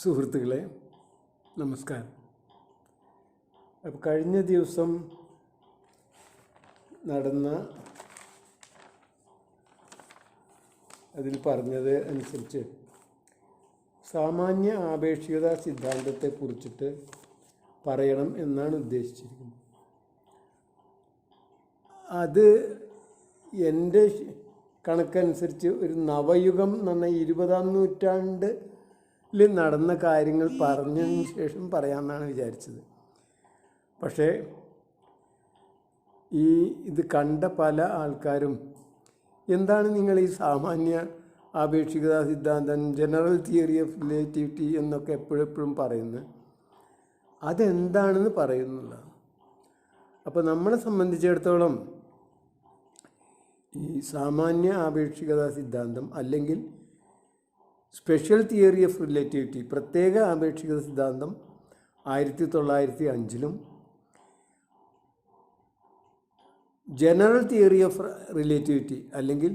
സുഹൃത്തുക്കളെ നമസ്കാരം. അപ്പോൾ കഴിഞ്ഞ ദിവസം നടന്ന അതിൽ പറഞ്ഞത് അനുസരിച്ച് സാമാന്യ ആപേക്ഷികത സിദ്ധാന്തത്തെക്കുറിച്ചിട്ട് പറയണം എന്നാണ് ഉദ്ദേശിച്ചിരിക്കുന്നത്. അത് എൻ്റെ കണക്കനുസരിച്ച് ഒരു നവയുഗം എന്ന് പറഞ്ഞാൽ 20-ാം നൂറ്റാണ്ടിൽ നടന്ന കാര്യങ്ങൾ പറഞ്ഞതിന് ശേഷം പറയാമെന്നാണ് വിചാരിച്ചത്. പക്ഷേ ഇത് കണ്ട പല ആൾക്കാരും എന്താണ് നിങ്ങൾ ഈ സാമാന്യ ആപേക്ഷികതാ സിദ്ധാന്തം, ജനറൽ തിയറി ഓഫ് റിലേറ്റിവിറ്റി എന്നൊക്കെ എപ്പോഴെപ്പോഴും പറയുന്നത്, അതെന്താണെന്ന് പറയുന്നില്ല. അപ്പോൾ നമ്മളെ സംബന്ധിച്ചിടത്തോളം ഈ സാമാന്യ ആപേക്ഷികതാ സിദ്ധാന്തം അല്ലെങ്കിൽ സ്പെഷ്യൽ തിയറി ഓഫ് റിലേറ്റിവിറ്റി, പ്രത്യേക ആപേക്ഷികത സിദ്ധാന്തം 1905 ജനറൽ തിയറി ഓഫ് റിലേറ്റിവിറ്റി അല്ലെങ്കിൽ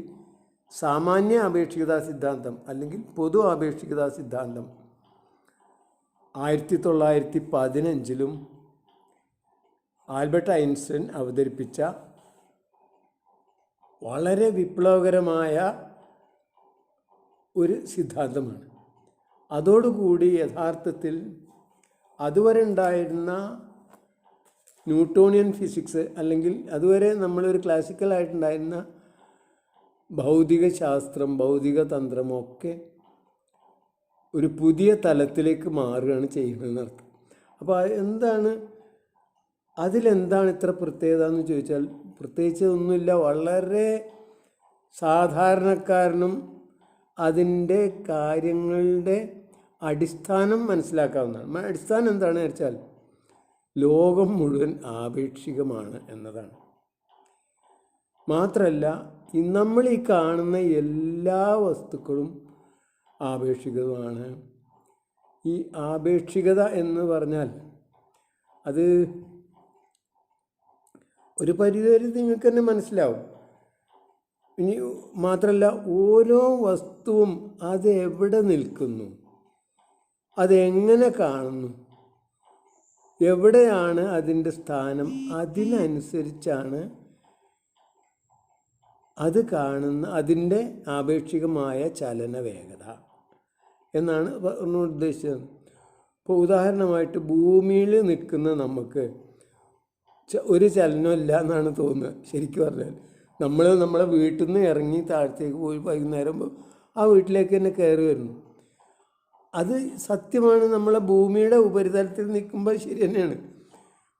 സാമാന്യ ആപേക്ഷികതാ സിദ്ധാന്തം അല്ലെങ്കിൽ പൊതു ആപേക്ഷികതാ സിദ്ധാന്തം 1915 ആൽബർട്ട് ഐൻസ്റ്റൈൻ അവതരിപ്പിച്ച വളരെ വിപ്ലവകരമായ ഒരു സിദ്ധാന്തമാണ്. അതോടുകൂടി യഥാർത്ഥത്തിൽ അതുവരെ ഉണ്ടായിരുന്ന ന്യൂട്ടോണിയൻ ഫിസിക്സ് അല്ലെങ്കിൽ അതുവരെ നമ്മളൊരു ക്ലാസിക്കലായിട്ടുണ്ടായിരുന്ന ഭൗതിക ശാസ്ത്രം, ഭൗതിക തന്ത്രമൊക്കെ ഒരു പുതിയ തലത്തിലേക്ക് മാറുകയാണ് ചെയ്യുന്നതെന്ന് അർത്ഥം. അപ്പോൾ അതിലെന്താണ് ഇത്ര പ്രത്യേകത എന്ന് ചോദിച്ചാൽ പ്രത്യേകിച്ച് ഒന്നുമില്ല. വളരെ സാധാരണക്കാരനും അതിൻ്റെ കാര്യങ്ങളുടെ അടിസ്ഥാനം മനസ്സിലാക്കാവുന്നതാണ്. അടിസ്ഥാനം എന്താണെന്ന് വെച്ചാൽ ലോകം മുഴുവൻ ആപേക്ഷികമാണ് എന്നതാണ്. മാത്രമല്ല നമ്മൾ ഈ കാണുന്ന എല്ലാ വസ്തുക്കളും ആപേക്ഷികമാണ്. ഈ ആപേക്ഷികത എന്ന് പറഞ്ഞാൽ അത് ഒരു പരിധിവരെ നിങ്ങൾക്ക് തന്നെ മനസ്സിലാവും. ഇനി മാത്രമല്ല ഓരോ വസ്തുവും അത് എവിടെ നിൽക്കുന്നു, അതെങ്ങനെ കാണുന്നു, എവിടെയാണ് അതിൻ്റെ സ്ഥാനം, അതിനനുസരിച്ചാണ് അത് കാണുന്ന അതിൻ്റെ ആപേക്ഷികമായ ചലന വേഗത എന്നാണ് ഉദ്ദേശിച്ചത്. ഇപ്പോൾ ഉദാഹരണമായിട്ട് ഭൂമിയിൽ നിൽക്കുന്ന നമുക്ക് ഒരു ചലനമില്ല എന്നാണ് തോന്നുന്നത്. ശരിക്കും പറഞ്ഞാൽ നമ്മളെ വീട്ടിൽ നിന്ന് ഇറങ്ങി താഴത്തേക്ക് പോയി വൈകുന്നേരം ആ വീട്ടിലേക്ക് തന്നെ കയറി വരുന്നു. അത് സത്യമാണ്. നമ്മളെ ഭൂമിയുടെ ഉപരിതലത്തിൽ നിൽക്കുമ്പോൾ ശരി തന്നെയാണ്.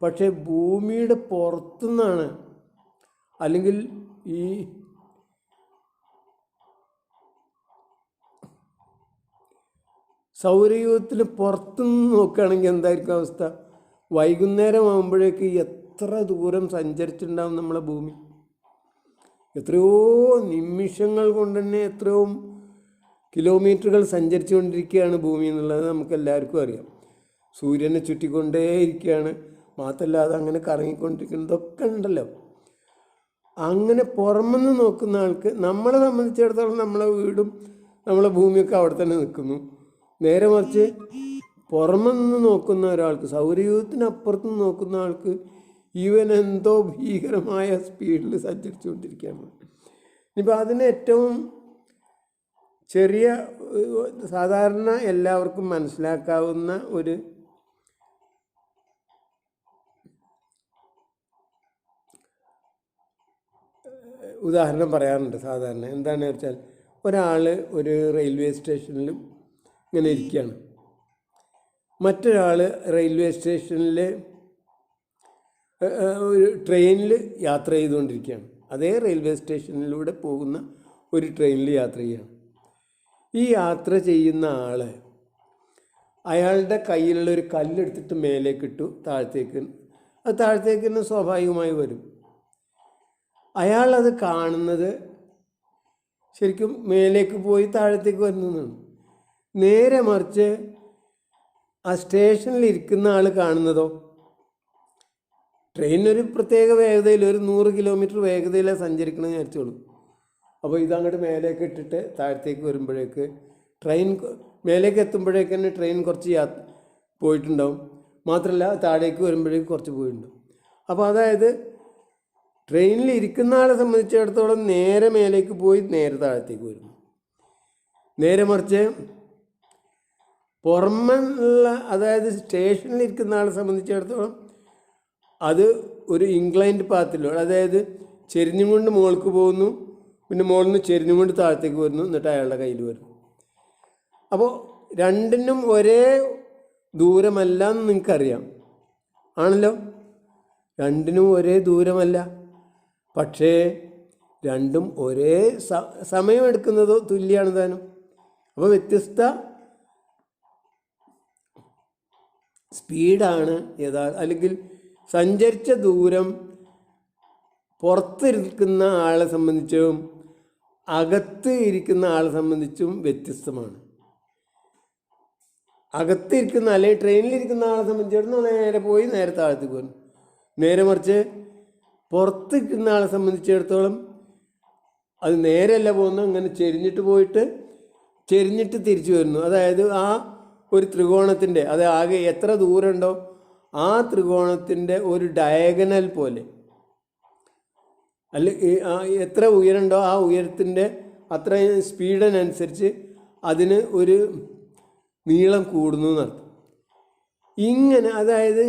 പക്ഷേ ഭൂമിയുടെ പുറത്തുനിന്നാണ് അല്ലെങ്കിൽ ഈ സൗരയൂഥത്തിൽ പുറത്തുനിന്ന് നോക്കുകയാണെങ്കിൽ എന്തായിരിക്കും അവസ്ഥ? വൈകുന്നേരം ആകുമ്പോഴേക്ക് എത്ര ദൂരം സഞ്ചരിച്ചിട്ടുണ്ടാകും നമ്മളെ ഭൂമി? എത്രയോ നിമിഷങ്ങൾ കൊണ്ട് തന്നെ എത്രയോ കിലോമീറ്ററുകൾ സഞ്ചരിച്ചുകൊണ്ടിരിക്കുകയാണ് ഭൂമി എന്നുള്ളത് നമുക്കെല്ലാവർക്കും അറിയാം. സൂര്യനെ ചുറ്റിക്കൊണ്ടേയിരിക്കുകയാണ്. മാത്രമല്ല അതങ്ങനെ കറങ്ങിക്കൊണ്ടിരിക്കുന്നതൊക്കെ ഉണ്ടല്ലോ. അങ്ങനെ പുറമെന്ന് നോക്കുന്ന ആൾക്ക് നമ്മളെ സംബന്ധിച്ചിടത്തോളം നമ്മളെ വീടും നമ്മളെ ഭൂമിയൊക്കെ അവിടെ തന്നെ നിൽക്കുന്നു. നേരെ മറിച്ച് പുറമെന്ന് നോക്കുന്ന ഒരാൾക്ക്, സൗരയൂഥത്തിനപ്പുറത്തുനിന്ന് നോക്കുന്ന ആൾക്ക് ഈവൻ എന്തോ ഭീകരമായ സ്പീഡിൽ സഞ്ചരിച്ചുകൊണ്ടിരിക്കുകയാണ്. ഇനിയിപ്പോൾ അതിന് ഏറ്റവും ചെറിയ സാധാരണ എല്ലാവർക്കും മനസ്സിലാക്കാവുന്ന ഒരു ഉദാഹരണം പറയാറുണ്ട് സാധാരണ. എന്താണെന്ന് വെച്ചാൽ ഒരാൾ ഒരു റെയിൽവേ സ്റ്റേഷനിലും ഇങ്ങനെ ഇരിക്കുകയാണ്. മറ്റൊരാൾ റെയിൽവേ സ്റ്റേഷനിൽ ഒരു ട്രെയിനിൽ യാത്ര ചെയ്തുകൊണ്ടിരിക്കുകയാണ്. അതേ റെയിൽവേ സ്റ്റേഷനിലൂടെ പോകുന്ന ഒരു ട്രെയിനിൽ യാത്ര ചെയ്യുകയാണ്. ഈ യാത്ര ചെയ്യുന്ന ആൾ അയാളുടെ കയ്യിലുള്ളൊരു കല്ലെടുത്തിട്ട് മേലേക്കിട്ടു, താഴത്തേക്ക്. അത് താഴത്തേക്ക് തന്നെ സ്വാഭാവികമായി വരും. അയാളത് കാണുന്നത് ശരിക്കും മേലേക്ക് പോയി താഴത്തേക്ക് വരുന്നതാണ്. നേരെ മറിച്ച് ആ സ്റ്റേഷനിൽ ഇരിക്കുന്ന ആൾ കാണുന്നതോ ട്രെയിനൊരു പ്രത്യേക വേഗതയിൽ, ഒരു 100 കിലോമീറ്റർ വേഗതയിലാണ് സഞ്ചരിക്കണമെന്ന് വിചാരിച്ചോളൂ. അപ്പോൾ ഇതങ്ങോട്ട് മേലേക്ക് ഇട്ടിട്ട് താഴത്തേക്ക് വരുമ്പോഴേക്ക് ട്രെയിൻ മേലേക്ക് എത്തുമ്പോഴേക്ക് തന്നെ ട്രെയിൻ കുറച്ച് പോയിട്ടുണ്ടാവും. മാത്രമല്ല താഴേക്ക് വരുമ്പോഴേക്ക് കുറച്ച് പോയിട്ടുണ്ടാവും. അപ്പോൾ അതായത് ട്രെയിനിൽ ഇരിക്കുന്ന ആളെ സംബന്ധിച്ചിടത്തോളം നേരെ മേലേക്ക് പോയി നേരെ താഴത്തേക്ക് വരുന്നു. നേരെ മറിച്ച് പുറമെയുള്ള അതായത് സ്റ്റേഷനിൽ ഇരിക്കുന്ന ആളെ സംബന്ധിച്ചിടത്തോളം അത് ഒരു ഇൻക്ലൈൻഡ് പാത്തിലൂടെ, അതായത് ചെരിഞ്ഞും കൊണ്ട് മുകൾക്ക് പോകുന്നു, പിന്നെ മുകളിൽ നിന്ന് ചെരിഞ്ഞും കൊണ്ട് താഴത്തേക്ക് വരുന്നു, എന്നിട്ട് അയാളുടെ കയ്യിൽ വരുന്നു. അപ്പോൾ രണ്ടിനും ഒരേ ദൂരമല്ല എന്ന് നിങ്ങൾക്കറിയാം ആണല്ലോ. രണ്ടിനും ഒരേ ദൂരമല്ല, പക്ഷേ രണ്ടും ഒരേ സമയമെടുക്കുന്നതോ തുല്യമാണ് താനും. അപ്പോൾ വ്യത്യസ്ത സ്പീഡാണ് അല്ലെങ്കിൽ സഞ്ചരിച്ച ദൂരം പുറത്തിരിക്കുന്ന ആളെ സംബന്ധിച്ചും അകത്ത് ഇരിക്കുന്ന ആളെ സംബന്ധിച്ചും വ്യത്യസ്തമാണ്. അകത്തിരിക്കുന്ന അല്ലെങ്കിൽ ട്രെയിനിലിരിക്കുന്ന ആളെ സംബന്ധിച്ചിടത്തോളം നേരെ പോയി നേരെ താഴത്തേക്ക് വരുന്നു. നേരെ മറിച്ച് പുറത്തിരിക്കുന്ന ആളെ സംബന്ധിച്ചിടത്തോളം അത് നേരെയല്ല പോകുന്നത്, അങ്ങനെ ചെരിഞ്ഞിട്ട് പോയിട്ട് ചെരിഞ്ഞിട്ട് തിരിച്ചു വരുന്നു. അതായത് ആ ഒരു ത്രികോണത്തിൻ്റെ അത് ആകെ എത്ര ദൂരമുണ്ടോ ആ ത്രികോണത്തിൻ്റെ ഒരു ഡയഗണൽ പോലെ, അല്ല എത്ര ഉയരമുണ്ടോ ആ ഉയരത്തിൻ്റെ അത്ര സ്പീഡിനനുസരിച്ച് അതിന് ഒരു നീളം കൂടുന്നു എന്നർത്ഥം. ഇങ്ങനെ അതായത്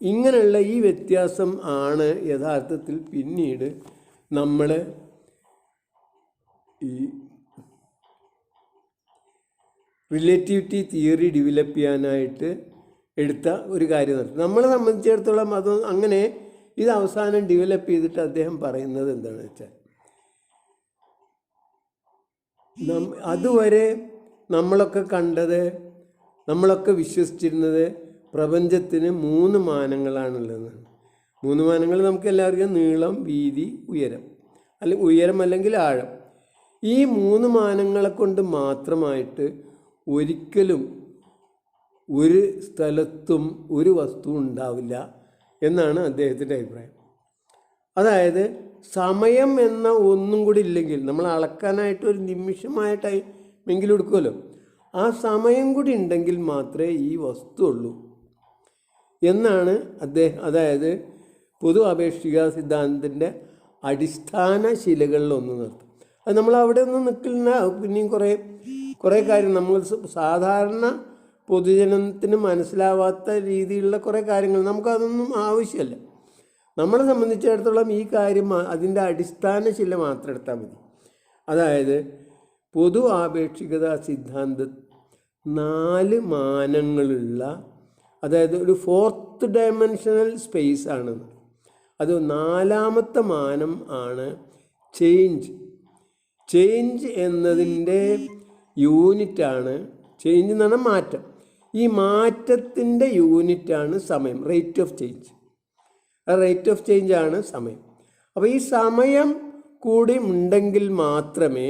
ഇങ്ങനെയുള്ള ഈ വ്യത്യാസം ആണ് യഥാർത്ഥത്തിൽ പിന്നീട് നമ്മൾ ഈ റിലേറ്റിവിറ്റി തിയറി ഡെവലപ്പ് ചെയ്യാനായിട്ട് എടുത്ത ഒരു കാര്യം നടത്തും. നമ്മളെ സംബന്ധിച്ചിടത്തോളം അത് അങ്ങനെ ഇത് അവസാനം ഡെവലപ്പ് ചെയ്തിട്ട് അദ്ദേഹം പറയുന്നത് എന്താണെന്ന് വെച്ചാൽ, അതുവരെ നമ്മളൊക്കെ കണ്ടത്, നമ്മളൊക്കെ വിശ്വസിച്ചിരുന്നത് പ്രപഞ്ചത്തിന് 3 മാനങ്ങളാണുള്ളതെന്നാണ്. 3 മാനങ്ങൾ നമുക്ക് എല്ലാവർക്കും നീളം, വീതി, ഉയരം, അല്ലെങ്കിൽ ഉയരം അല്ലെങ്കിൽ ആഴം. ഈ 3 മാനങ്ങളെ കൊണ്ട് മാത്രമായിട്ട് ഒരിക്കലും ഒരു സ്ഥലത്തും ഒരു വസ്തു ഉണ്ടാവില്ല എന്നാണ് അദ്ദേഹത്തിൻ്റെ അഭിപ്രായം. അതായത് സമയം എന്ന ഒന്നും കൂടി ഇല്ലെങ്കിൽ, നമ്മൾ അളക്കാനായിട്ട് ഒരു നിമിഷമായ ടൈമെങ്കിലും എടുക്കുമല്ലോ, ആ സമയം കൂടി ഉണ്ടെങ്കിൽ മാത്രമേ ഈ വസ്തു ഉള്ളൂ എന്നാണ് അതായത് പൊതു ആപേക്ഷിക സിദ്ധാന്തത്തിൻ്റെ അടിസ്ഥാന ശിലകളിലൊന്ന് നിർത്തും. അത് നമ്മൾ അവിടെ ഒന്നും നിൽക്കില്ല. പിന്നെയും കുറേ കാര്യം നമ്മൾ സാധാരണ പൊതുജനത്തിന് മനസ്സിലാവാത്ത രീതിയിലുള്ള കുറേ കാര്യങ്ങൾ നമുക്കതൊന്നും ആവശ്യമല്ല. നമ്മളെ സംബന്ധിച്ചിടത്തോളം ഈ കാര്യം അതിൻ്റെ അടിസ്ഥാന ശില മാത്രം എടുത്താൽ മതി. അതായത് പൊതു ആപേക്ഷികത സിദ്ധാന്തം 4 മാനങ്ങളുള്ള, അതായത് ഒരു 4th ഡയമെൻഷണൽ സ്പേസ് ആണ്. അത് 4ാമത്തെ മാനം ആണ് ചേഞ്ച്. ചേഞ്ച് എന്നതിൻ്റെ യൂണിറ്റാണ്, ചേഞ്ച് എന്ന് പറഞ്ഞാൽ മാറ്റം. ഈ മാറ്റത്തിൻ്റെ യൂണിറ്റാണ് സമയം, റേറ്റ് ഓഫ് ചേഞ്ച്. ആ റേറ്റ് ഓഫ് ചേഞ്ച് ആണ് സമയം. അപ്പോൾ ഈ സമയം കൂടി ഉണ്ടെങ്കിൽ മാത്രമേ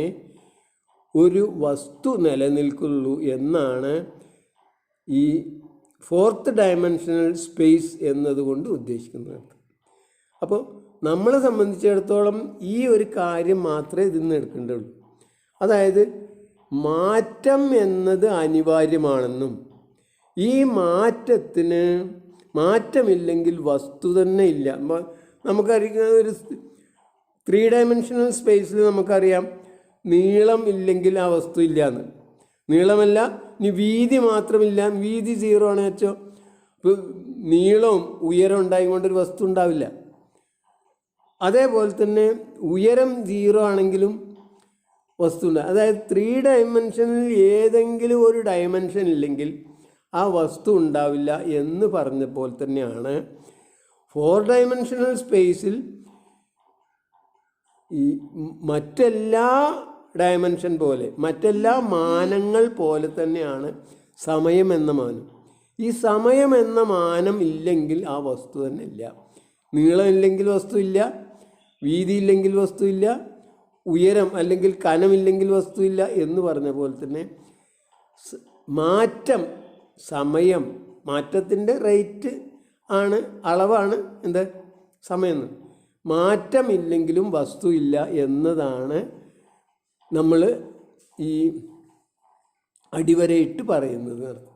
ഒരു വസ്തു നിലനിൽക്കുള്ളൂ എന്നാണ് ഈ 4th ഡയമെൻഷണൽ സ്പേസ് എന്നതുകൊണ്ട് ഉദ്ദേശിക്കുന്നത്. അപ്പോൾ നമ്മളെ സംബന്ധിച്ചിടത്തോളം ഈ ഒരു കാര്യം മാത്രമേ ഇതിൽ നിന്ന് എടുക്കേണ്ടതുള്ളൂ. അതായത് മാറ്റം എന്നത് അനിവാര്യമാണെന്നും ഈ മാറ്റത്തിന് മാറ്റമില്ലെങ്കിൽ വസ്തു തന്നെ ഇല്ല. നമുക്കറിയാം ഒരു 3 ഡയമെൻഷണൽ സ്പേസിൽ നമുക്കറിയാം നീളം ഇല്ലെങ്കിൽ ആ വസ്തു ഇല്ല എന്ന്. നീളമല്ല, ഇനി വീതി മാത്രമില്ല, വീതി 0 ആണ് വെച്ചോ, ഇപ്പോൾ നീളവും ഉയരം ഉണ്ടായിക്കൊണ്ടൊരു വസ്തു ഉണ്ടാവില്ല. അതേപോലെ തന്നെ ഉയരം 0 ആണെങ്കിലും വസ്തു ഉണ്ടാകും. അതായത് 3 ഡയമെൻഷനിൽ ഏതെങ്കിലും ഒരു ഡയമെൻഷൻ ഇല്ലെങ്കിൽ ആ വസ്തു ഉണ്ടാവില്ല എന്ന് പറഞ്ഞപ്പോൾ തന്നെയാണ് 4 ഡയമെൻഷണൽ സ്പേസിൽ ഈ മറ്റെല്ലാ ഡയമെൻഷൻ പോലെ, മറ്റെല്ലാ മാനങ്ങൾ പോലെ തന്നെയാണ് സമയം എന്ന മാനം. ഈ സമയം എന്ന മാനം ഇല്ലെങ്കിൽ ആ വസ്തു തന്നെ ഇല്ല. നീളം ഇല്ലെങ്കിൽ വസ്തു ഇല്ല, വീതി ഇല്ലെങ്കിൽ വസ്തു ഇല്ല, ഉയരം അല്ലെങ്കിൽ കനമില്ലെങ്കിൽ വസ്തു ഇല്ല എന്ന് പറഞ്ഞ പോലെ തന്നെ മാറ്റം, സമയം, മാറ്റത്തിൻ്റെ റേറ്റ് ആണ്, അളവാണ് എന്ത് സമയം. മാറ്റമില്ലെങ്കിലും വസ്തു ഇല്ല എന്നതാണ് നമ്മൾ ഈ അടിവരയിട്ട് പറയുന്നത് അർത്ഥം.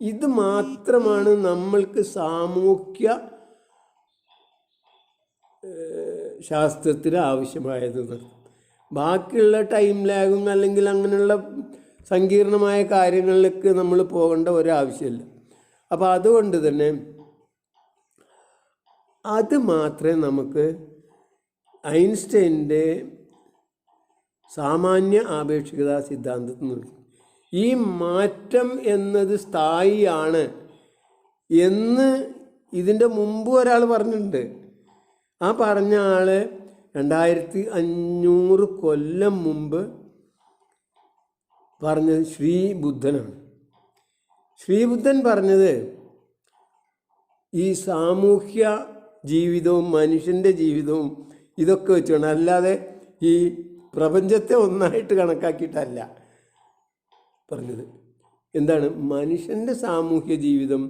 ഇത് മാത്രമാണ് നമ്മൾക്ക് സാമൂഹ്യ ശാസ്ത്രത്തിന് ആവശ്യമായത്. ബാക്കിയുള്ള ടൈം ലാഗും അല്ലെങ്കിൽ അങ്ങനെയുള്ള സങ്കീർണമായ കാര്യങ്ങളിലേക്ക് നമ്മൾ പോകേണ്ട ഒരാവശ്യമില്ല. അപ്പോൾ അതുകൊണ്ട് തന്നെ അത് മാത്രമേ നമുക്ക് ഐൻസ്റ്റൈൻ്റെ സാമാന്യ ആപേക്ഷികതാ സിദ്ധാന്തത്തിൽ നിന്ന് ഈ മാറ്റം എന്നത് സ്ഥായിയാണ് എന്ന് ഇതിൻ്റെ മുമ്പ് ഒരാൾ പറഞ്ഞിട്ടുണ്ട്. ആ പറഞ്ഞ ആൾ 2500 കൊല്ലം മുമ്പ് പറഞ്ഞത് ശ്രീബുദ്ധനാണ്. ശ്രീബുദ്ധൻ പറഞ്ഞത് ഈ സാമൂഹ്യ ജീവിതവും മനുഷ്യൻ്റെ ജീവിതവും ഇതൊക്കെ വെച്ചാണ്, അല്ലാതെ ഈ പ്രപഞ്ചത്തെ ഒന്നായിട്ട് കണക്കാക്കിയിട്ടല്ല പറഞ്ഞത്. എന്താണ് മനുഷ്യൻ്റെ സാമൂഹ്യ ജീവിതം,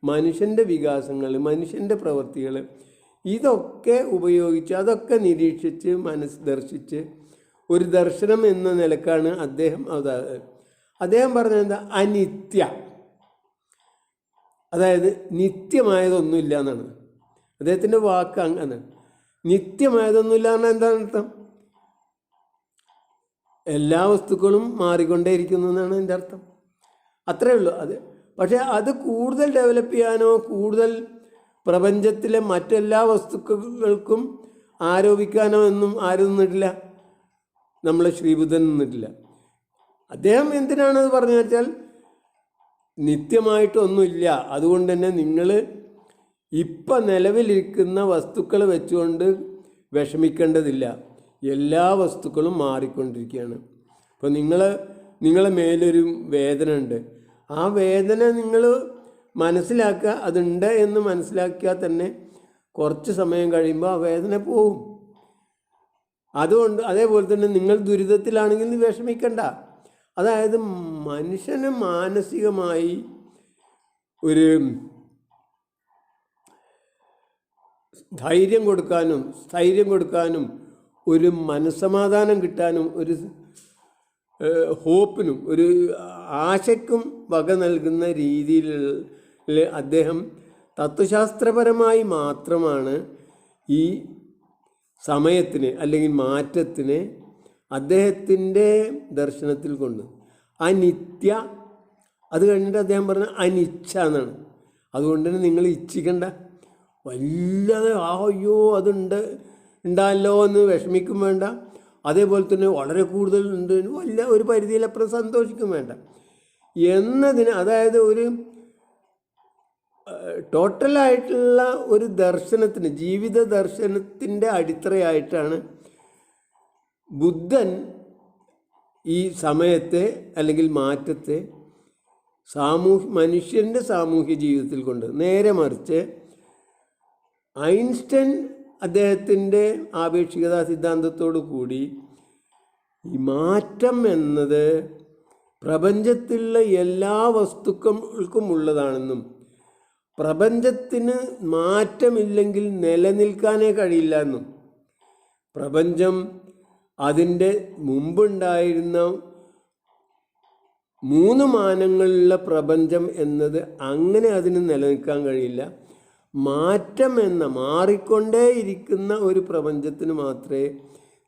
മനുഷ്യൻ്റെ വികാസങ്ങൾ, മനുഷ്യൻ്റെ പ്രവൃത്തികൾ, ഇതൊക്കെ ഉപയോഗിച്ച് അതൊക്കെ നിരീക്ഷിച്ച് ദർശിച്ച് ഒരു ദർശനം എന്ന നിലക്കാണ് അദ്ദേഹം പറഞ്ഞത് എന്താ, അനിത്യ, അതായത് നിത്യമായതൊന്നുമില്ല എന്നാണ് അദ്ദേഹത്തിൻ്റെ വാക്ക്. അങ്ങനെ നിത്യമായതൊന്നുമില്ല എന്നാൽ എന്താണ് അർത്ഥം? എല്ലാ വസ്തുക്കളും മാറിക്കൊണ്ടേയിരിക്കുന്നു എന്നാണ് എൻ്റെ അർത്ഥം. അത്രയേ ഉള്ളൂ അത്. പക്ഷേ അത് കൂടുതൽ ഡെവലപ്പ് ചെയ്യാനോ കൂടുതൽ പ്രപഞ്ചത്തിലെ മറ്റെല്ലാ വസ്തുക്കൾക്കും ആരോപിക്കാനോ ഒന്നും ആരും നിന്നിട്ടില്ല. നമ്മളെ ശ്രീബുദ്ധൻ നിന്നിട്ടില്ല. അദ്ദേഹം എന്തിനാണത് പറഞ്ഞു വെച്ചാൽ നിത്യമായിട്ടൊന്നുമില്ല, അതുകൊണ്ട് തന്നെ നിങ്ങൾ ഇപ്പം നിലവിലിരിക്കുന്ന വസ്തുക്കൾ വെച്ചുകൊണ്ട് വിഷമിക്കേണ്ടതില്ല, എല്ലാ വസ്തുക്കളും മാറിക്കൊണ്ടിരിക്കുകയാണ്. ഇപ്പോൾ നിങ്ങളെ മേലൊരു വേദന ഉണ്ട്, ആ വേദന നിങ്ങൾ മനസ്സിലാക്കുക, അതുണ്ട് എന്ന് മനസ്സിലാക്കിയാൽ തന്നെ കുറച്ച് സമയം കഴിയുമ്പോൾ ആ വേദന പോവും. അതുകൊണ്ട് അതേപോലെ തന്നെ നിങ്ങൾ ദുരിതത്തിലാണെങ്കിൽ വിഷമിക്കണ്ട. അതായത് മനുഷ്യന് മാനസികമായി ഒരു ധൈര്യം കൊടുക്കാനും സ്ഥൈര്യം കൊടുക്കാനും ഒരു മനസ്സമാധാനം കിട്ടാനും ഒരു ഹോപ്പിനും ഒരു ആശയ്ക്കും വക നൽകുന്ന രീതിയിൽ അദ്ദേഹം തത്വശാസ്ത്രപരമായി മാത്രമാണ് ഈ സമയത്തിന് അല്ലെങ്കിൽ മാറ്റത്തിന് അദ്ദേഹത്തിൻ്റെ ദർശനത്തിൽ കൊണ്ട് അനിത്യ, അത് കഴിഞ്ഞിട്ട് അദ്ദേഹം പറഞ്ഞ അനിച്ഛ എന്നാണ്. അതുകൊണ്ട് തന്നെ നിങ്ങൾ ഇച്ഛിക്കണ്ട, വല്ലാതെ അയ്യോ ഉണ്ടായല്ലോ എന്ന് വിഷമിക്കും വേണ്ട, അതേപോലെ തന്നെ വളരെ കൂടുതൽ ഉണ്ട് വല്ല ഒരു പരിധിയിലപ്പുറം സന്തോഷിക്കും വേണ്ട എന്നതിന്, അതായത് ഒരു ടോട്ടലായിട്ടുള്ള ഒരു ദർശനത്തിന്, ജീവിത ദർശനത്തിൻ്റെ അടിത്തറയായിട്ടാണ് ബുദ്ധൻ ഈ സമയത്തെ അല്ലെങ്കിൽ മാറ്റത്തെ മനുഷ്യൻ്റെ സാമൂഹ്യ ജീവിതത്തിൽ കൊണ്ട്. നേരെ മറിച്ച് ഐൻസ്റ്റൈൻ അദ്ദേഹത്തിൻ്റെ ആപേക്ഷികതാ സിദ്ധാന്തത്തോടു കൂടി ഈ മാറ്റം എന്നത് പ്രപഞ്ചത്തിലുള്ള എല്ലാ വസ്തുക്കൾക്കും ഉള്ളതാണെന്നും പ്രപഞ്ചത്തിന് മാറ്റമില്ലെങ്കിൽ നിലനിൽക്കാനേ കഴിയില്ല എന്നും, പ്രപഞ്ചം അതിൻ്റെ മുമ്പുണ്ടായിരുന്ന 3 മാനങ്ങളുള്ള പ്രപഞ്ചം എന്നത് അങ്ങനെ അതിന് നിലനിൽക്കാൻ കഴിയില്ല, മാറ്റം എന്ന മാറിക്കൊണ്ടേയിരിക്കുന്ന ഒരു പ്രപഞ്ചത്തിന് മാത്രമേ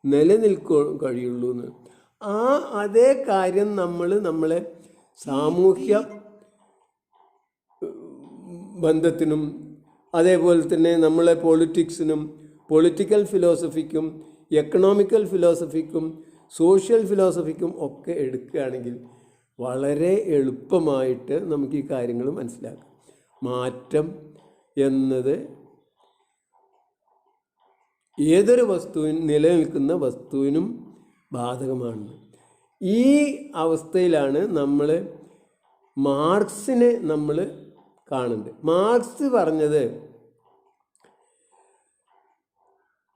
നിലനിൽക്കാൻ കഴിയുള്ളൂ എന്ന്. അതേ കാര്യം നമ്മളെ സാമൂഹ്യ ബന്ധത്തിനും അതേപോലെ തന്നെ നമ്മളെ പൊളിറ്റിക്സിനും പൊളിറ്റിക്കൽ ഫിലോസഫിക്കും എക്കണോമിക്കൽ ഫിലോസഫിക്കും സോഷ്യൽ ഫിലോസഫിക്കും ഒക്കെ എടുക്കുകയാണെങ്കിൽ വളരെ എളുപ്പമായിട്ട് നമുക്ക് ഈ കാര്യങ്ങൾ മനസ്സിലാക്കാം. മാറ്റം എന്നത് ഏതൊരു നിലനിൽക്കുന്ന വസ്തുവിനും ബാധകമാണ്. ഈ അവസ്ഥയിലാണ് നമ്മൾ മാർക്സിനെ നമ്മൾ കാണുന്നത്. മാർക്സ് പറഞ്ഞത്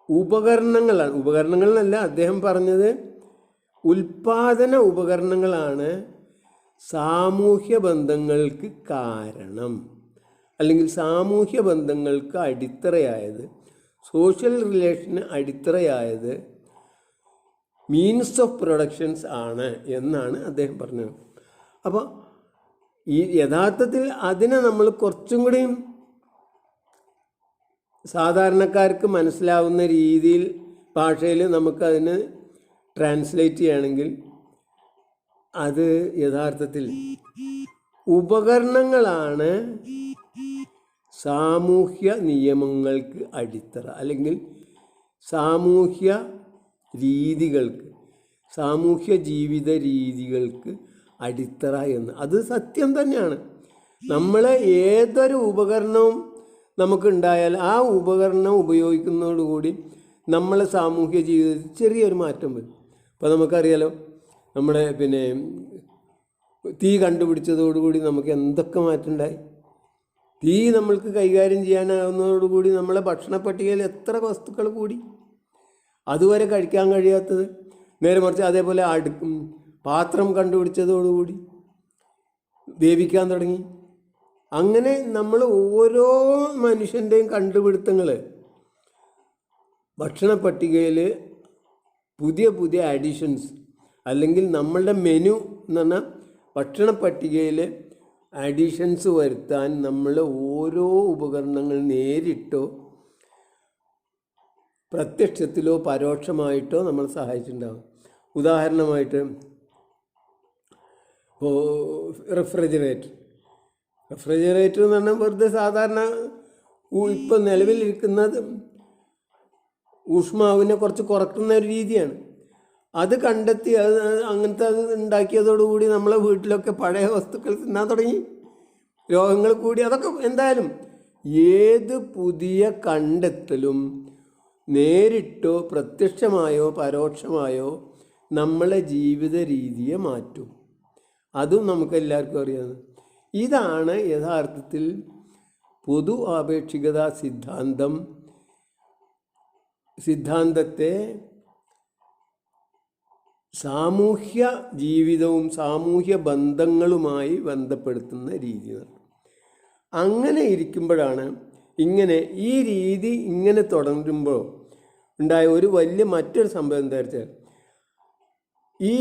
ഉപകരണങ്ങളല്ല, അദ്ദേഹം പറഞ്ഞത് ഉൽപാദന ഉപകരണങ്ങളാണ് സാമൂഹ്യ ബന്ധങ്ങൾക്ക് കാരണം, അല്ലെങ്കിൽ സാമൂഹ്യ ബന്ധങ്ങൾക്ക് അടിത്തറയായത്, സോഷ്യൽ റിലേഷന് അടിത്തറയായത് മീൻസ് ഓഫ് പ്രൊഡക്ഷൻസ് ആണ് എന്നാണ് അദ്ദേഹം പറഞ്ഞത്. അപ്പോൾ ഈ യഥാർത്ഥത്തിൽ അതിനെ നമ്മൾ കുറച്ചും കൂടിയും സാധാരണക്കാർക്ക് മനസ്സിലാവുന്ന രീതിയിൽ ഭാഷയിൽ നമുക്കതിന് ട്രാൻസ്ലേറ്റ് ചെയ്യുകയാണെങ്കിൽ അത് യഥാർത്ഥത്തിൽ ഉപകരണങ്ങളാണ് സാമൂഹ്യ നിയമങ്ങൾക്ക് അടിത്തറ, അല്ലെങ്കിൽ സാമൂഹ്യ രീതികൾക്ക്, സാമൂഹ്യ ജീവിത രീതികൾക്ക് അടിത്തറ എന്ന്. അത് സത്യം തന്നെയാണ്. നമ്മൾ ഏതൊരു ഉപകരണവും നമുക്കുണ്ടായാൽ ആ ഉപകരണം ഉപയോഗിക്കുന്നതോടുകൂടി നമ്മളെ സാമൂഹ്യ ജീവിതത്തിൽ ചെറിയൊരു മാറ്റം വരും. അപ്പോൾ നമുക്കറിയാലോ, നമ്മുടെ തീ കണ്ടുപിടിച്ചതോടുകൂടി നമുക്ക് എന്തൊക്കെ മാറ്റമുണ്ടായി. തീ നമ്മൾക്ക് കൈകാര്യം ചെയ്യാനാവുന്നതോടുകൂടി നമ്മളെ ഭക്ഷണ പട്ടികയിൽ എത്ര വസ്തുക്കൾ കൂടി, അതുവരെ കഴിക്കാൻ കഴിയാത്തത് നേരെ മറിച്ച്. അതേപോലെ പാത്രം കണ്ടുപിടിച്ചതോടുകൂടി വേവിക്കാൻ തുടങ്ങി. അങ്ങനെ നമ്മൾ ഓരോ മനുഷ്യൻ്റെയും കണ്ടുപിടുത്തങ്ങൾ ഭക്ഷണ പട്ടികയിൽ പുതിയ പുതിയ അഡീഷൻസ്, അല്ലെങ്കിൽ നമ്മളുടെ മെനു എന്ന് പറഞ്ഞാൽ ഭക്ഷണ പട്ടികയിൽ അഡീഷൻസ് വരുത്താൻ നമ്മൾ ഓരോ ഉപകരണങ്ങൾ നേരിട്ടോ പ്രത്യക്ഷത്തിലോ പരോക്ഷമായിട്ടോ നമ്മൾ സഹായിച്ചിട്ടുണ്ടാകും. ഉദാഹരണമായിട്ട് ഇപ്പോൾ റെഫ്രിജറേറ്റർ എന്ന് പറഞ്ഞാൽ വെറുതെ സാധാരണ ഇപ്പം നിലവിലിരിക്കുന്നത് ഊഷ്മാവിനെ കുറച്ച് കുറക്കുന്ന ഒരു രീതിയാണ്. അത് കണ്ടെത്തി അങ്ങനത്തെ അത് ഉണ്ടാക്കിയതോടുകൂടി നമ്മളെ വീട്ടിലൊക്കെ പഴയ വസ്തുക്കൾ തിന്നാൻ തുടങ്ങി, രോഗങ്ങൾ കൂടി. അതൊക്കെ എന്തായാലും ഏത് പുതിയ കണ്ടെത്തലും നേരിട്ടോ പ്രത്യക്ഷമായോ പരോക്ഷമായോ നമ്മളെ ജീവിത രീതിയെ മാറ്റും. അതും നമുക്കെല്ലാവർക്കും അറിയാവുന്നത്. ഇതാണ് യഥാർത്ഥത്തിൽ പൊതു ആപേക്ഷികതാ സിദ്ധാന്തത്തെ സാമൂഹ്യ ജീവിതവും സാമൂഹ്യ ബന്ധങ്ങളുമായി ബന്ധപ്പെടുത്തുന്ന രീതികൾ. അങ്ങനെ ഇരിക്കുമ്പോഴാണ് ഈ രീതി ഇങ്ങനെ തുടരുമ്പോൾ ഉണ്ടായ ഒരു വലിയ മറ്റൊരു സംഭവം എന്താ വെച്ചാൽ, ഈ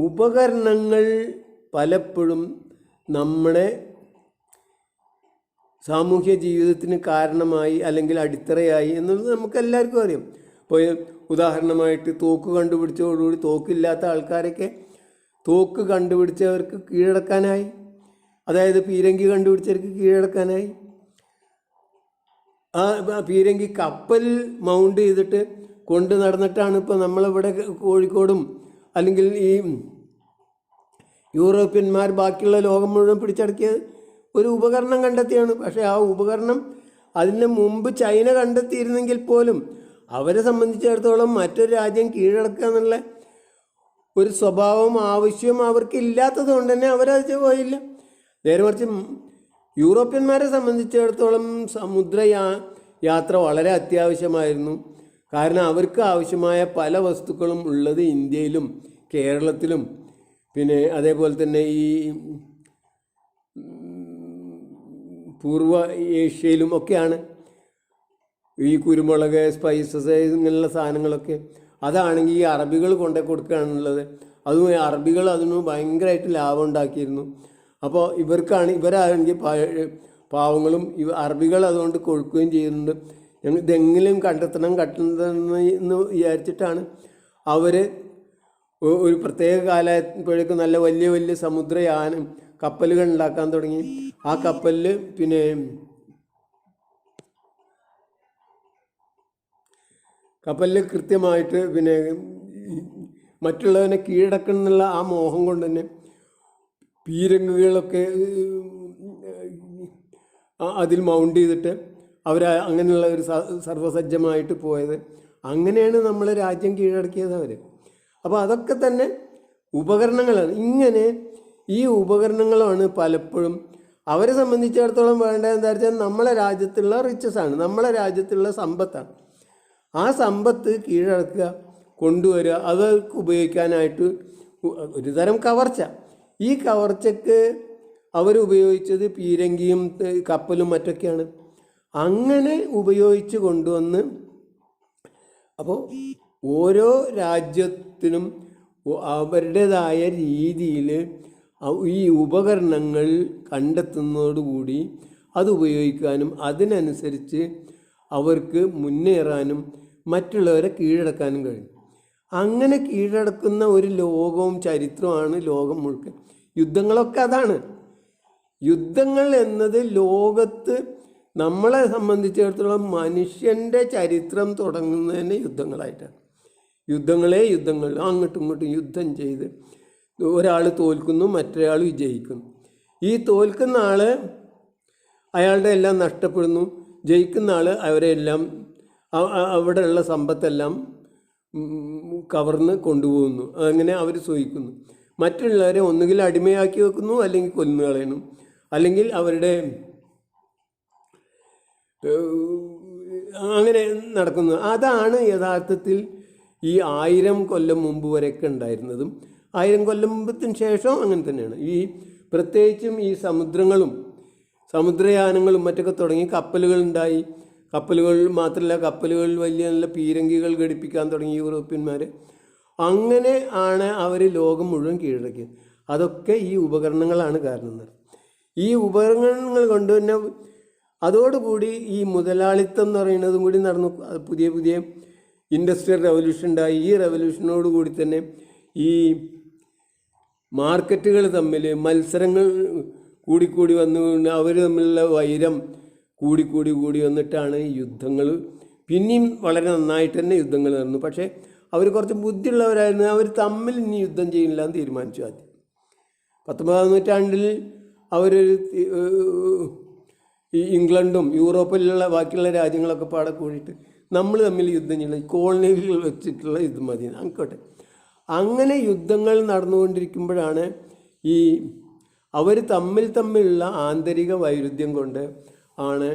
ഉപകരണങ്ങൾ പലപ്പോഴും നമ്മുടെ സാമൂഹ്യ ജീവിതത്തിന് കാരണമായി അല്ലെങ്കിൽ അടിത്തറയായി എന്നുള്ളത് നമുക്കെല്ലാവർക്കും അറിയാം. ഇപ്പോൾ ഉദാഹരണമായിട്ട് തോക്ക് കണ്ടുപിടിച്ചതോടുകൂടി തോക്കില്ലാത്ത ആൾക്കാരൊക്കെ തോക്ക് കണ്ടുപിടിച്ചവർക്ക് കീഴടക്കാനായി, അതായത് പീരങ്കി കണ്ടുപിടിച്ചവർക്ക് കീഴടക്കാനായി. ആ പീരങ്കി കപ്പൽ മൗണ്ട് ചെയ്തിട്ട് കൊണ്ട് നടന്നിട്ടാണ് ഇപ്പോൾ നമ്മളിവിടെ കോഴിക്കോടും അല്ലെങ്കിൽ ഈ യൂറോപ്യന്മാർ ബാക്കിയുള്ള ലോകം മുഴുവൻ പിടിച്ചടക്കിയത് ഒരു ഉപകരണം കണ്ടെത്തിയാണ്. പക്ഷേ ആ ഉപകരണം അതിന് മുമ്പ് ചൈന കണ്ടെത്തിയിരുന്നെങ്കിൽ പോലും അവരെ സംബന്ധിച്ചിടത്തോളം മറ്റൊരു രാജ്യം കീഴടക്കുക എന്നുള്ള ഒരു സ്വഭാവം ആവശ്യം അവർക്ക് ഇല്ലാത്തത് കൊണ്ട് തന്നെ അവരത് പോയില്ല. നേരെ മറിച്ച് യൂറോപ്യന്മാരെ സംബന്ധിച്ചിടത്തോളം സമുദ്ര യാത്ര വളരെ അത്യാവശ്യമായിരുന്നു. കാരണം അവർക്ക് ആവശ്യമായ പല വസ്തുക്കളും ഉള്ളത് ഇന്ത്യയിലും കേരളത്തിലും പിന്നെ അതേപോലെ തന്നെ ഈ പൂർവ്വ ഏഷ്യയിലും ഒക്കെയാണ്. ഈ കുരുമുളക്, സ്പൈസസ്, ഇങ്ങനെയുള്ള സാധനങ്ങളൊക്കെ അതാണെങ്കിൽ ഈ അറബികൾ കൊണ്ടു കൊടുക്കുകയാണുള്ളത്. അതും അറബികൾ അതിന് ഭയങ്കരമായിട്ട് ലാഭം ഉണ്ടാക്കിയിരുന്നു. അപ്പോൾ ഇവരാണെങ്കിൽ പാവങ്ങളും അറബികൾ അതുകൊണ്ട് കൊടുക്കുകയും ചെയ്യുന്നുണ്ട്. ഞങ്ങൾ ഇതെങ്കിലും കണ്ടെത്തണമെന്ന് വിചാരിച്ചിട്ടാണ് അവർ ഒരു പ്രത്യേക കാലപ്പോഴേക്കും നല്ല വലിയ വലിയ സമുദ്രയാനം കപ്പലുകൾ ഉണ്ടാക്കാൻ തുടങ്ങി. ആ കപ്പലിൽ കൃത്യമായിട്ട് മറ്റുള്ളവനെ കീഴടക്കണം എന്നുള്ള ആ മോഹം കൊണ്ട് തന്നെ പീരങ്കുകളൊക്കെ അതിൽ മൗണ്ട് ചെയ്തിട്ട് അവർ അങ്ങനെയുള്ള ഒരു സർവസജ്ജമായിട്ട് പോയത്. അങ്ങനെയാണ് നമ്മൾ രാജ്യം കീഴടക്കിയത് അവർ. അപ്പോൾ അതൊക്കെ തന്നെ ഉപകരണങ്ങളാണ്. ഇങ്ങനെ ഈ ഉപകരണങ്ങളാണ് പലപ്പോഴും അവരെ സംബന്ധിച്ചിടത്തോളം വേണ്ടത് എന്താ വെച്ചാൽ നമ്മളെ രാജ്യത്തുള്ള റിച്ചസാണ്, നമ്മളെ രാജ്യത്തുള്ള സമ്പത്താണ്. ആ സമ്പത്ത് കീഴടക്കുക, കൊണ്ടുവരിക, അവർക്ക് ഉപയോഗിക്കാനായിട്ട് ഒരു തരം കവർച്ച. ഈ കവർച്ചയ്ക്ക് അവരുപയോഗിച്ചത് പീരങ്കിയും കപ്പലും മറ്റൊക്കെയാണ്. അങ്ങനെ ഉപയോഗിച്ച് കൊണ്ടുവന്ന് അപ്പോൾ ഓരോ രാജ്യത്തിനും അവരുടേതായ രീതിയിൽ ഈ ഉപകരണങ്ങൾ കണ്ടെത്തുന്നതോടുകൂടി അത് ഉപയോഗിക്കാനും അതിനനുസരിച്ച് അവർക്ക് മുന്നേറാനും മറ്റുള്ളവരെ കീഴടക്കാനും കഴിയും. അങ്ങനെ കീഴടക്കുന്ന ഒരു ലോകവും ചരിത്രമാണ് ലോകം മുഴുവൻ. യുദ്ധങ്ങളൊക്കെ അതാണ്. യുദ്ധങ്ങൾ എന്നത് ലോകത്ത് നമ്മളെ സംബന്ധിച്ചിടത്തോളം മനുഷ്യൻ്റെ ചരിത്രം തുടങ്ങുന്നതന്നെ യുദ്ധങ്ങളായിട്ടാണ്. യുദ്ധങ്ങൾ അങ്ങോട്ടും ഇങ്ങോട്ടും യുദ്ധം ചെയ്ത് ഒരാൾ തോൽക്കുന്നു, മറ്റൊരാൾ വിജയിക്കുന്നു. ഈ തോൽക്കുന്ന ആൾ അയാളുടെ എല്ലാം നഷ്ടപ്പെടുന്നു, ജയിക്കുന്ന ആൾ അവരെല്ലാം അവിടെയുള്ള സമ്പത്തെല്ലാം കവർന്ന് കൊണ്ടുപോകുന്നു. അങ്ങനെ അവർ സൂഹിക്കുന്നു. മറ്റുള്ളവരെ ഒന്നുകിൽ അടിമയാക്കി വെക്കുന്നു, അല്ലെങ്കിൽ കൊന്നു കളയണം, അല്ലെങ്കിൽ അവരുടെ അങ്ങനെ നടക്കുന്നു. അതാണ് യഥാർത്ഥത്തിൽ ഈ 1000 കൊല്ലം മുമ്പ് വരെയൊക്കെ ഉണ്ടായിരുന്നതും 1000 കൊല്ലം മുമ്പത്തിന് ശേഷവും അങ്ങനെ തന്നെയാണ്. ഈ പ്രത്യേകിച്ചും ഈ സമുദ്രയാനങ്ങളും മറ്റൊക്കെ തുടങ്ങി കപ്പലുകളുണ്ടായി. കപ്പലുകൾ മാത്രമല്ല, കപ്പലുകളിൽ വലിയ നല്ല പീരങ്കികൾ ഘടിപ്പിക്കാൻ തുടങ്ങി യൂറോപ്യന്മാർ. അങ്ങനെ ആണ് അവർ ലോകം മുഴുവൻ കീഴടക്കിയത്. അതൊക്കെ ഈ ഉപകരണങ്ങളാണ് കാരണം. ഈ ഉപകരണങ്ങൾ കൊണ്ട് തന്നെ അതോടുകൂടി ഈ മുതലാളിത്തം എന്ന് പറയുന്നതും കൂടി നടന്നു. പുതിയ ഇൻഡസ്ട്രിയൽ റവല്യൂഷൻ ഉണ്ടായി. ഈ റവല്യൂഷനോട് കൂടി തന്നെ ഈ മാർക്കറ്റുകൾ തമ്മിൽ മത്സരങ്ങൾ കൂടിക്കൂടി വന്നു. അവർ തമ്മിലുള്ള വൈരം കൂടി വന്നിട്ടാണ് യുദ്ധങ്ങൾ പിന്നെയും വളരെ നന്നായിട്ട് തന്നെ യുദ്ധങ്ങൾ നടന്നു. പക്ഷേ അവർ കുറച്ച് ബുദ്ധിയുള്ളവരായിരുന്നു. അവർ തമ്മിൽ ഇനി യുദ്ധം ചെയ്യില്ല എന്ന് തീരുമാനിച്ചു. ആദ്യം 19-ാം നൂറ്റാണ്ടിൽ അവർ ഈ ഇംഗ്ലണ്ടും യൂറോപ്പിലുള്ള ബാക്കിയുള്ള രാജ്യങ്ങളൊക്കെ പാടെ കൂടിയിട്ട് നമ്മൾ തമ്മിൽ യുദ്ധം ചെയ്യണം, കോളനികൾ വെച്ചിട്ടുള്ള യുദ്ധം മതി ആയിക്കോട്ടെ. അങ്ങനെ യുദ്ധങ്ങൾ നടന്നുകൊണ്ടിരിക്കുമ്പോഴാണ് ഈ അവർ തമ്മിലുള്ള ആന്തരിക വൈരുദ്ധ്യം കൊണ്ട് ആണ്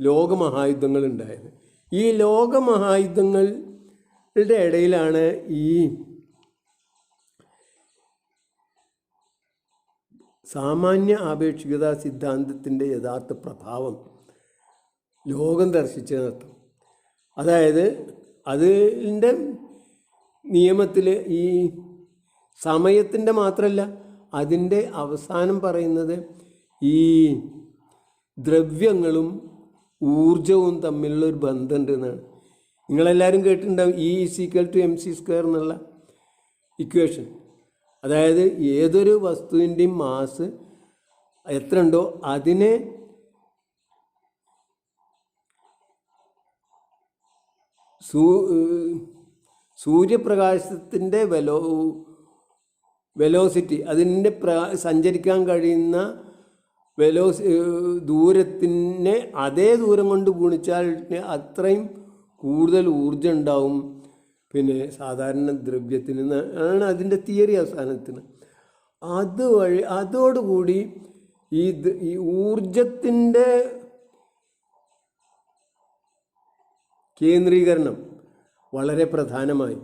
ലോകമഹായുദ്ധങ്ങൾ ഉണ്ടായത്. ഈ ലോകമഹായുദ്ധങ്ങളുടെ ഇടയിലാണ് ഈ സാമാന്യ ആപേക്ഷികത സിദ്ധാന്തത്തിൻ്റെ യഥാർത്ഥ പ്രഭാവം ലോകം ദർശിച്ചതിനർത്ഥം. അതായത് അതിൻ്റെ നിയമത്തിൽ ഈ സമയത്തിൻ്റെ മാത്രമല്ല, അതിൻ്റെ അവസാനം പറയുന്നത് ഈ ദ്രവ്യങ്ങളും ഊർജവും തമ്മിലുള്ള ഒരു ബന്ധമുണ്ട് എന്നാണ്. നിങ്ങളെല്ലാവരും കേട്ടിട്ടുണ്ടാവും E=mc² എന്നുള്ള ഇക്വേഷൻ. അതായത് ഏതൊരു വസ്തുവിൻ്റെയും മാസ് എത്ര ഉണ്ടോ അതിനെ സൂര്യപ്രകാശത്തിൻ്റെ വെലോസിറ്റി, അതിൻ്റെ സഞ്ചരിക്കാൻ കഴിയുന്ന ദൂരത്തിനെ അതേ ദൂരം കൊണ്ട് ഗുണിച്ചാൽ അത്രയും കൂടുതൽ ഊർജം ഉണ്ടാവും പിന്നെ സാധാരണ ദ്രവ്യത്തിന് ആണ് അതിൻ്റെ തിയറി അവസാനത്തിന്. അതോടുകൂടി ഈ ഊർജത്തിൻ്റെ കേന്ദ്രീകരണം വളരെ പ്രധാനമായി.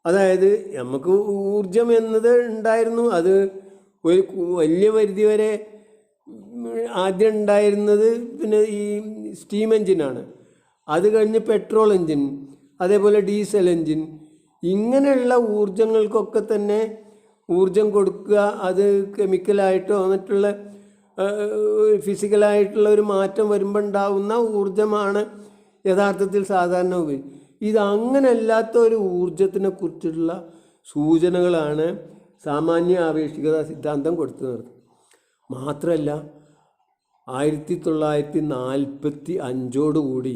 അതായത് നമുക്ക് ഊർജം എന്നത് ഉണ്ടായിരുന്നു. അത് ഒരു വലിയ പരിധി വരെ ആദ്യം ഉണ്ടായിരുന്നത് പിന്നെ ഈ സ്റ്റീം എൻജിനാണ്. അത് കഴിഞ്ഞ് പെട്രോൾ എൻജിൻ, അതേപോലെ ഡീസൽ എൻജിൻ. ഇങ്ങനെയുള്ള ഊർജങ്ങൾക്കൊക്കെ തന്നെ ഊർജം കൊടുക്കുക, അത് കെമിക്കലായിട്ടോ മറ്റുള്ള ഫിസിക്കലായിട്ടുള്ള ഒരു മാറ്റം വരുമ്പോൾ ഉണ്ടാകുന്ന ഊർജമാണ് യഥാർത്ഥത്തിൽ സാധാരണ ഉപയോഗിക്കുക. ഇതങ്ങനല്ലാത്ത ഒരു ഊർജത്തിനെ കുറിച്ചുള്ള സൂചനകളാണ് സാമാന്യ ആപേക്ഷികത സിദ്ധാന്തം കൊടുത്തു നിർത്തുന്നത്. മാത്രമല്ല 1945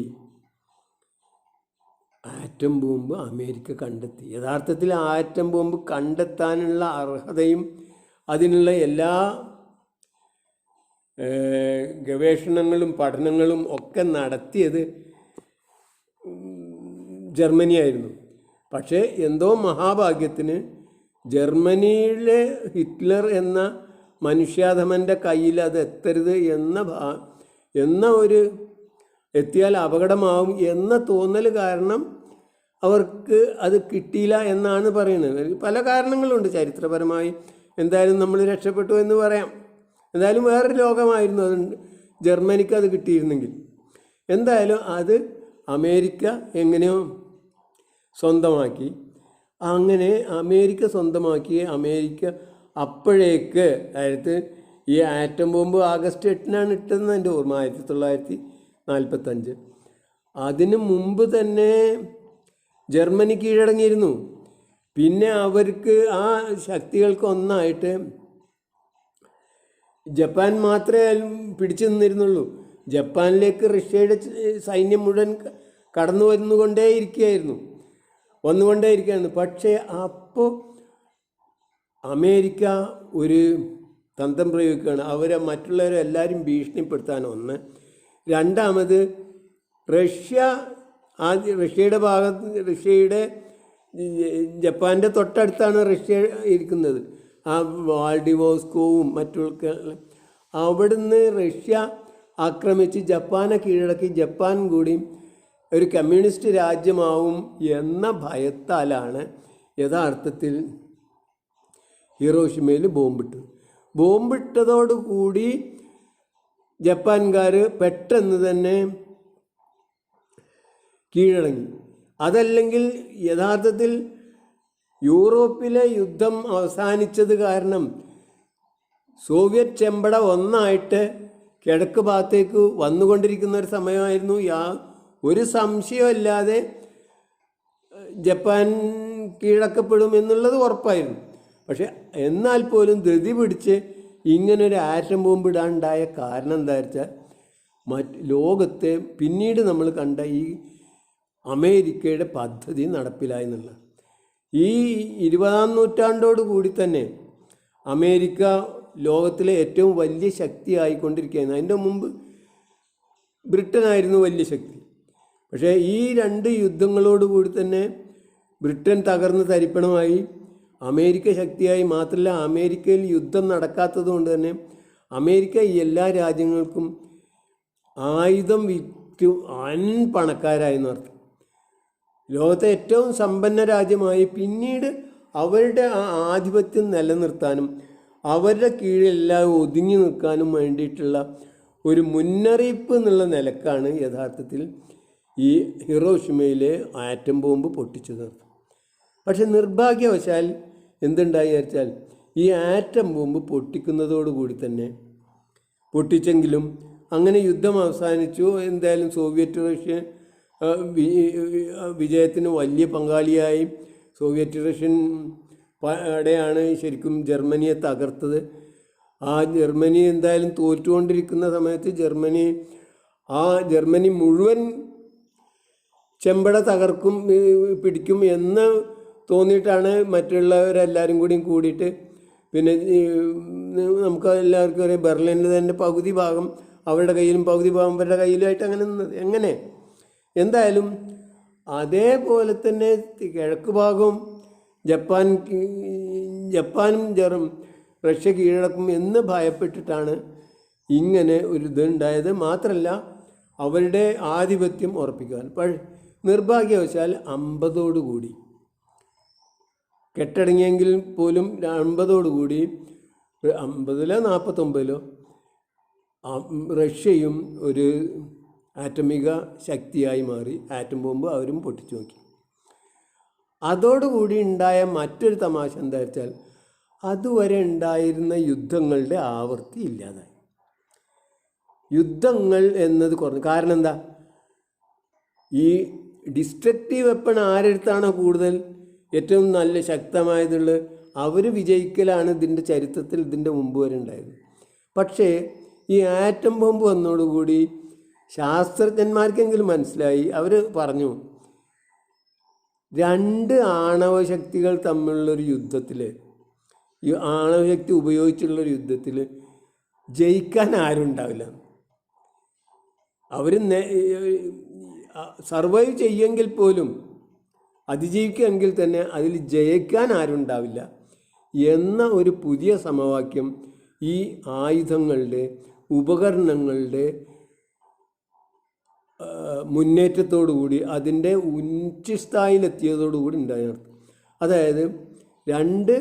ആറ്റം ബോംബ് അമേരിക്ക കണ്ടെത്തി. യഥാർത്ഥത്തിൽ ആറ്റം ബോംബ് കണ്ടെത്താനുള്ള അർഹതയും അതിനുള്ള എല്ലാ ഗവേഷണങ്ങളും പഠനങ്ങളും ഒക്കെ നടത്തിയത് ജർമ്മനിയായിരുന്നു. പക്ഷേ എന്തോ മഹാഭാഗ്യത്തിന് ജർമ്മനിയിലെ ഹിറ്റ്ലർ എന്ന മനുഷ്യാധമൻ്റെ കയ്യിൽ അത് എത്തരുത് എന്ന ഒരു എത്തിയാൽ അപകടമാവും എന്ന തോന്നൽ കാരണം അവർക്ക് അത് കിട്ടിയില്ല എന്നാണ് പറയുന്നത്. പല കാരണങ്ങളുണ്ട് ചരിത്രപരമായി. എന്തായാലും നമ്മൾ രക്ഷപ്പെട്ടു എന്ന് പറയാം. എന്തായാലും വേറൊരു ലോകമായിരുന്നു അത്, ജർമ്മനിക്ക് അത് കിട്ടിയിരുന്നെങ്കിൽ. എന്തായാലും അത് അമേരിക്ക എങ്ങനെയോ സ്വന്തമാക്കി. അങ്ങനെ അമേരിക്ക സ്വന്തമാക്കി. അമേരിക്ക അപ്പോഴേക്ക് അതായത് ഈ ആറ്റം ബോംബ് ആഗസ്റ്റ് 8-നാണ് ഇട്ടതെന്ന് എൻ്റെ ഓർമ്മ, 1945. അതിന് മുമ്പ് തന്നെ ജർമ്മനി കീഴടങ്ങിയിരുന്നു. പിന്നെ അവർക്ക് ആ ശക്തികൾക്ക് ഒന്നായിട്ട് ജപ്പാൻ മാത്രമേ പിടിച്ചു നിന്നിരുന്നുള്ളൂ. ജപ്പാനിലേക്ക് റഷ്യയുടെ സൈന്യം മുഴുവൻ കടന്നു വന്നുകൊണ്ടേയിരിക്കുകയായിരുന്നു. പക്ഷേ അപ്പോൾ അമേരിക്ക ഒരു തന്ത്രം പ്രയോഗിക്കുകയാണ്. അവരെ മറ്റുള്ളവരെ എല്ലാവരും ഭീഷണിപ്പെടുത്താൻ ഒന്ന്. രണ്ടാമത് റഷ്യയുടെ ജപ്പാൻ്റെ തൊട്ടടുത്താണ് റഷ്യ ഇരിക്കുന്നത്. ആ വാൾഡിവോസ്കോവും മറ്റുള്ള അവിടുന്ന് റഷ്യ ആക്രമിച്ച് ജപ്പാനെ കീഴടക്കി ജപ്പാൻ കൂടി ഒരു കമ്മ്യൂണിസ്റ്റ് രാജ്യമാവും എന്ന ഭയത്താലാണ് യഥാർത്ഥത്തിൽ ഹിരോഷിമയിൽ ബോംബിട്ടതോടുകൂടി ജപ്പാൻകാർ പെട്ടെന്ന് തന്നെ കീഴടങ്ങി. അതല്ലെങ്കിൽ യഥാർത്ഥത്തിൽ യൂറോപ്പിലെ യുദ്ധം അവസാനിച്ചത് കാരണം സോവിയറ്റ് ചെമ്പട ഒന്നായിട്ട് കിഴക്ക് ഭാഗത്തേക്ക് വന്നുകൊണ്ടിരിക്കുന്ന ഒരു സമയമായിരുന്നു. ഒരു സംശയമില്ലാതെ ജപ്പാൻ കീഴടക്കപ്പെടും എന്നുള്ളത് ഉറപ്പായിരുന്നു. പക്ഷെ എന്നാൽ പോലും ധൃതി പിടിച്ച് ഇങ്ങനൊരു ആറ്റം ബോംബ് ഇടാനുണ്ടായ കാരണം എന്താ വെച്ചാൽ ലോകത്തെ പിന്നീട് നമ്മൾ കണ്ട ഈ അമേരിക്കയുടെ പദ്ധതി നടപ്പിലായി എന്നുള്ള. ഈ 20-ാം നൂറ്റാണ്ടോട് കൂടി തന്നെ അമേരിക്ക ലോകത്തിലെ ഏറ്റവും വലിയ ശക്തി ആയിക്കൊണ്ടിരിക്കുകയായിരുന്നു. അതിൻ്റെ മുമ്പ് ബ്രിട്ടനായിരുന്നു വലിയ ശക്തി. പക്ഷേ ഈ 2 യുദ്ധങ്ങളോടുകൂടി തന്നെ ബ്രിട്ടൻ തകർന്ന് തരിപ്പണമായി, അമേരിക്ക ശക്തിയായി. മാത്രമല്ല അമേരിക്കയിൽ യുദ്ധം നടക്കാത്തത് കൊണ്ട് തന്നെ അമേരിക്ക എല്ലാ രാജ്യങ്ങൾക്കും ആയുധം വിറ്റ് പണക്കാരായെന്ന് അർത്ഥം. ലോകത്തെ ഏറ്റവും സമ്പന്ന രാജ്യമായി. പിന്നീട് അവരുടെ ആ ആധിപത്യം നിലനിർത്താനും അവരുടെ കീഴിലെല്ലാം ഒതുങ്ങി നിൽക്കാനും വേണ്ടിയിട്ടുള്ള ഒരു മുന്നറിയിപ്പ് എന്നുള്ള നിലക്കാണ് യഥാർത്ഥത്തിൽ ഈ ഹിരോഷിമയിലെ ആറ്റം ബോംബ് പൊട്ടിച്ചത്. പക്ഷെ നിർഭാഗ്യവശാൽ എന്തുണ്ടായി വെച്ചാൽ ഈ ആറ്റം ബോംബ് പൊട്ടിക്കുന്നതോടുകൂടി തന്നെ പൊട്ടിച്ചെങ്കിലും അങ്ങനെ യുദ്ധം അവസാനിച്ചു. എന്തായാലും സോവിയറ്റ് റഷ്യ വിജയത്തിന് വലിയ പങ്കാളിയായി. സോവിയറ്റ് റഷ്യൻ പടയാണ് ശരിക്കും ജർമ്മനിയെ തകർത്തത്. ആ ജർമ്മനി എന്തായാലും തോറ്റുകൊണ്ടിരിക്കുന്ന സമയത്ത് ജർമ്മനി മുഴുവൻ ചെമ്പട പിടിക്കും എന്ന് തോന്നിയിട്ടാണ് മറ്റുള്ളവരെല്ലാവരും കൂടിയിട്ട് പിന്നെ നമുക്ക് എല്ലാവർക്കും അറിയാം ബെർലിനിൽ തന്നെ പകുതി ഭാഗം അവരുടെ കയ്യിലും പകുതി ഭാഗം അവരുടെ കയ്യിലുമായിട്ട് അങ്ങനെ നിന്നത്. എങ്ങനെ എന്തായാലും അതേപോലെ തന്നെ കിഴക്ക് ഭാഗവും ജപ്പാനും റഷ്യ കീഴടക്കും എന്ന് ഭയപ്പെട്ടിട്ടാണ് ഇങ്ങനെ ഒരു ഇതുണ്ടായത്. മാത്രമല്ല അവരുടെ ആധിപത്യം ഉറപ്പിക്കുവാൻ. നിർഭാഗ്യവശാൽ 50ഓടുകൂടി കെട്ടടങ്ങിയെങ്കിൽ പോലും 50ഓടുകൂടി 50-ലോ 49-ലോ റഷ്യയും ഒരു ആറ്റമിക ശക്തിയായി മാറി. ആറ്റം ബോംബ് അവരും പൊട്ടിച്ചു നോക്കി. അതോടുകൂടി ഉണ്ടായ മറ്റൊരു തമാശ എന്താ വെച്ചാൽ അതുവരെ ഉണ്ടായിരുന്ന യുദ്ധങ്ങളുടെ ആവൃത്തി ഇല്ലാതായി. യുദ്ധങ്ങൾ എന്നത് കുറഞ്ഞു. കാരണം എന്താ? ഈ ഡിസ്ട്രക്റ്റീവ് വെപ്പൺ ആരെടുത്താണോ കൂടുതൽ ഏറ്റവും നല്ല ശക്തമായതുള്ളത് അവർ വിജയിക്കലാണ് ഇതിൻ്റെ ചരിത്രത്തിൽ ഇതിൻ്റെ മുമ്പ് വരെ ഉണ്ടായത്. പക്ഷേ ഈ ആറ്റം ബോംബ് വന്നതോടുകൂടി ശാസ്ത്രജ്ഞന്മാർക്കെങ്കിലും മനസ്സിലായി. അവർ പറഞ്ഞു 2 ആണവശക്തികൾ തമ്മിലുള്ളൊരു യുദ്ധത്തിൽ, ഈ ആണവശക്തി ഉപയോഗിച്ചുള്ളൊരു യുദ്ധത്തിൽ ജയിക്കാൻ ആരും ഉണ്ടാവില്ല. അവർ സർവൈവ് ചെയ്യുമെങ്കിൽ പോലും അതിജീവിക്കുമെങ്കിൽ തന്നെ അതിൽ ജയിക്കാൻ ആരും ഉണ്ടാവില്ല എന്ന ഒരു പുതിയ സമവാക്യം ഈ ആയുധങ്ങളുടെ ഉപകരണങ്ങളുടെ മുന്നേറ്റത്തോടുകൂടി അതിൻ്റെ ഉച്ചസ്ഥായിലെത്തിയതോടുകൂടി ഉണ്ടായിരുന്നു. അതായത് 2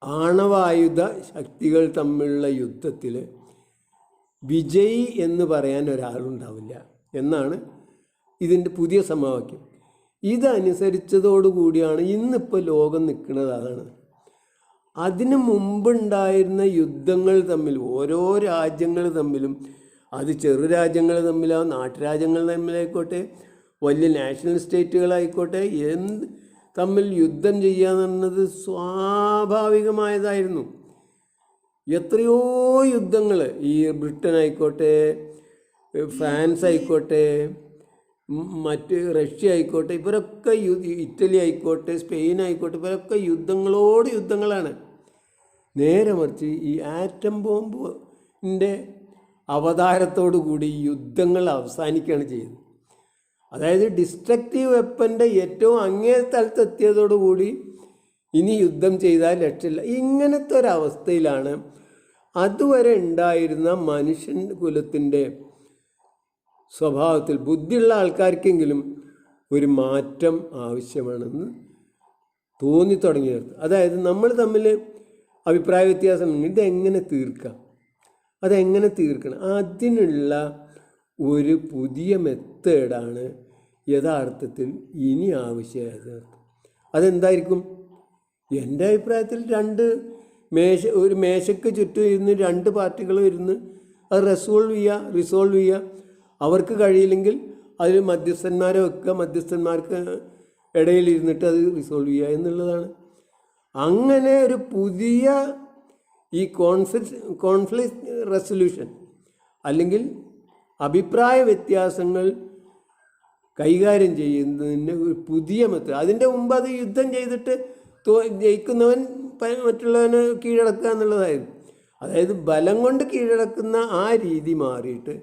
ആണവായുധ ശക്തികൾ തമ്മിലുള്ള യുദ്ധത്തിൽ വിജയി എന്ന് പറയാൻ ഒരാളുണ്ടാവില്ല എന്നാണ് ഇതിൻ്റെ പുതിയ സമവാക്യം. ഇതനുസരിച്ചതോടുകൂടിയാണ് ഇന്നിപ്പോൾ ലോകം നിൽക്കുന്നത്. അതാണ് അതിനു മുമ്പുണ്ടായിരുന്ന യുദ്ധങ്ങൾ തമ്മിൽ ഓരോ രാജ്യങ്ങൾ തമ്മിലും, അത് ചെറു രാജ്യങ്ങൾ തമ്മിലോ നാട്ടുരാജ്യങ്ങൾ തമ്മിലായിക്കോട്ടെ വലിയ നാഷണൽ സ്റ്റേറ്റുകളായിക്കോട്ടെ, തമ്മിൽ യുദ്ധം ചെയ്യുക എന്നുള്ളത് സ്വാഭാവികമായതായിരുന്നു. എത്രയോ യുദ്ധങ്ങൾ, ഈ ബ്രിട്ടൻ ആയിക്കോട്ടെ, ഫ്രാൻസ് ആയിക്കോട്ടെ, മറ്റ് റഷ്യ ആയിക്കോട്ടെ, ഇവരൊക്കെ ഇറ്റലി ആയിക്കോട്ടെ, സ്പെയിൻ ആയിക്കോട്ടെ, ഇവരൊക്കെ യുദ്ധങ്ങളോട് യുദ്ധങ്ങളാണ്. നേരെ മറിച്ച് ഈ ആറ്റം ബോംബിൻ്റെ അവതാരത്തോടു കൂടി യുദ്ധങ്ങൾ അവസാനിക്കുകയാണ് ചെയ്തത്. അതായത് ഡിസ്ട്രക്റ്റീവ് വെപ്പൻ്റെ ഏറ്റവും അങ്ങേ സ്ഥലത്തെത്തിയതോടുകൂടി ഇനി യുദ്ധം ചെയ്താൽ രക്ഷയില്ല. ഇങ്ങനത്തെ ഒരവസ്ഥയിലാണ് അതുവരെ ഉണ്ടായിരുന്ന മനുഷ്യൻ കുലത്തിൻ്റെ സ്വഭാവത്തിൽ ബുദ്ധിയുള്ള ആൾക്കാർക്കെങ്കിലും ഒരു മാറ്റം ആവശ്യമാണെന്ന് തോന്നിത്തുടങ്ങിയത്. അതായത് നമ്മൾ തമ്മിൽ അഭിപ്രായ വ്യത്യാസം, ഇതെങ്ങനെ തീർക്കാം, അതെങ്ങനെ തീർക്കണം, അതിനുള്ള ഒരു പുതിയ മെത്തേഡാണ് യഥാർത്ഥത്തിൽ ഇനി ആവശ്യമായത്. അതെന്തായിരിക്കും? എൻ്റെ അഭിപ്രായത്തിൽ ഒരു മേശയ്ക്ക് ചുറ്റും ഇരുന്ന് രണ്ട് പാർട്ടികൾ ഇരുന്ന് അത് റിസോൾവ് ചെയ്യുക. അവർക്ക് കഴിയില്ലെങ്കിൽ അതിൽ മധ്യസ്ഥന്മാരെ വെക്കുക, മധ്യസ്ഥന്മാർക്ക് ഇടയിലിരുന്നിട്ട് അത് റിസോൾവ് ചെയ്യുക എന്നുള്ളതാണ്. അങ്ങനെ ഒരു പുതിയ ഈ കോൺഫ്ലിക്റ്റ് റെസൊല്യൂഷൻ അല്ലെങ്കിൽ അഭിപ്രായ വ്യത്യാസങ്ങൾ കൈകാര്യം ചെയ്യുന്നതിന് ഒരു പുതിയ മെത്തേഡ്. അതിൻ്റെ മുമ്പ് അത് യുദ്ധം ചെയ്തിട്ട് ജയിക്കുന്നവൻ മറ്റുള്ളവനെ കീഴടക്കുക എന്നുള്ളതായിരുന്നു. അതായത് ബലം കൊണ്ട് കീഴടക്കുന്ന ആ രീതി മാറിയിട്ട്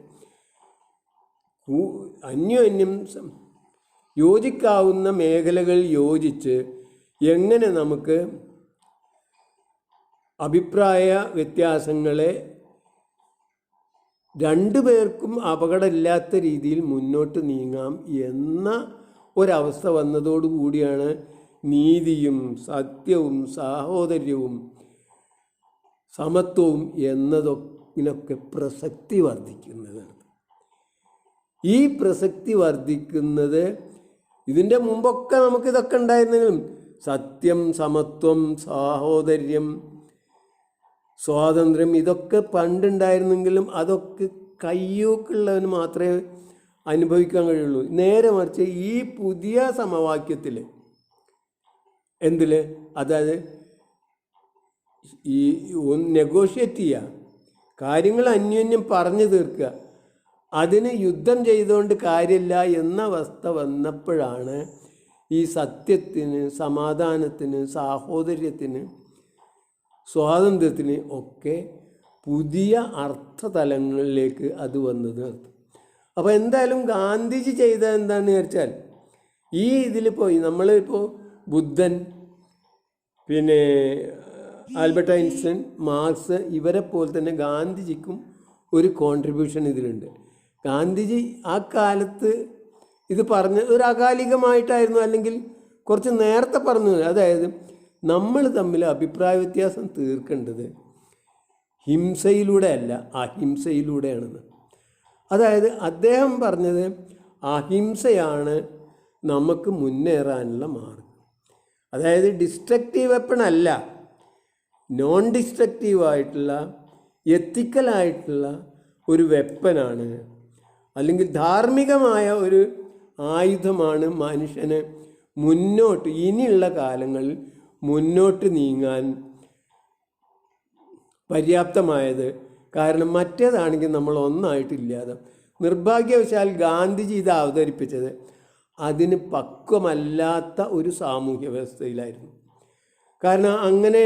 അന്യോന്യം യോജിക്കാവുന്ന മേഖലകൾ യോജിച്ച് എങ്ങനെ നമുക്ക് അഭിപ്രായ വ്യത്യാസങ്ങളെ രണ്ടുപേർക്കും അപകടമില്ലാത്ത രീതിയിൽ മുന്നോട്ട് നീങ്ങാം എന്ന ഒരവസ്ഥ വന്നതോടുകൂടിയാണ് നീതിയും സത്യവും സാഹോദര്യവും സമത്വവും എന്നതൊക്കെ പ്രസക്തി വർദ്ധിക്കുന്നതാണ്. ഈ പ്രസക്തി വർദ്ധിക്കുന്നത്, ഇതിൻ്റെ മുമ്പൊക്കെ നമുക്കിതൊക്കെ ഉണ്ടായിരുന്നെങ്കിലും സത്യം, സമത്വം, സാഹോദര്യം, സ്വാതന്ത്ര്യം ഇതൊക്കെ പണ്ടുണ്ടായിരുന്നെങ്കിലും അതൊക്കെ കയ്യൂക്കുള്ളവന് മാത്രമേ അനുഭവിക്കാൻ കഴിയുള്ളൂ. നേരെ മറിച്ച് ഈ പുതിയ സമവാക്യത്തിൽ അതായത് ഈ നെഗോഷിയേറ്റ് ചെയ്യുക, കാര്യങ്ങൾ അന്യോന്യം പറഞ്ഞു തീർക്കുക, അതിന് യുദ്ധം ചെയ്തുകൊണ്ട് കാര്യമില്ല എന്ന അവസ്ഥ വന്നപ്പോഴാണ് ഈ സത്യത്തിന്, സമാധാനത്തിന്, സാഹോദര്യത്തിന്, സ്വാതന്ത്ര്യത്തിന് ഒക്കെ പുതിയ അർത്ഥതലങ്ങളിലേക്ക് അത് വന്നത്. അപ്പോൾ എന്തായാലും ഗാന്ധിജി ചെയ്ത എന്താണെന്ന് വിചാരിച്ചാൽ, ഈ ഇതിലിപ്പോൾ നമ്മളിപ്പോൾ ബുദ്ധൻ, പിന്നെ ആൽബർട്ട് ഐൻസ്റ്റൈൻ, മാർക്സ്, ഇവരെ പോലെ തന്നെ ഗാന്ധിജിക്കും ഒരു കോൺട്രിബ്യൂഷൻ ഇതിലുണ്ട്. ഗാന്ധിജി ആ കാലത്ത് ഇത് പറഞ്ഞ ഒരു അകാലികമായിട്ടായിരുന്നു, അല്ലെങ്കിൽ കുറച്ച് നേരത്തെ പറഞ്ഞു. അതായത് നമ്മൾ തമ്മിൽ അഭിപ്രായ വ്യത്യാസം തീർക്കേണ്ടത് ഹിംസയിലൂടെ അല്ല, അഹിംസയിലൂടെയാണെന്ന്. അതായത് അദ്ദേഹം പറഞ്ഞത് അഹിംസയാണ് നമുക്ക് മുന്നേറാനുള്ള മാർഗം. അതായത് ഡിസ്ട്രക്റ്റീവ് വെപ്പൺ അല്ല, നോൺ ഡിസ്ട്രക്റ്റീവായിട്ടുള്ള എത്തിക്കലായിട്ടുള്ള ഒരു വെപ്പനാണ്, അല്ലെങ്കിൽ ധാർമ്മികമായ ഒരു ആയുധമാണ് മനുഷ്യന് മുന്നോട്ട്, ഇനിയുള്ള കാലങ്ങളിൽ മുന്നോട്ട് നീങ്ങാൻ പര്യാപ്തമായത്. കാരണം മറ്റേതാണെങ്കിൽ നമ്മൾ ഒന്നായിട്ടില്ലാതെ. നിർഭാഗ്യവശാൽ ഗാന്ധിജി ഇത് അവതരിപ്പിച്ചത് അതിന് പക്വമല്ലാത്ത ഒരു സാമൂഹ്യ വ്യവസ്ഥയിലായിരുന്നു. കാരണം അങ്ങനെ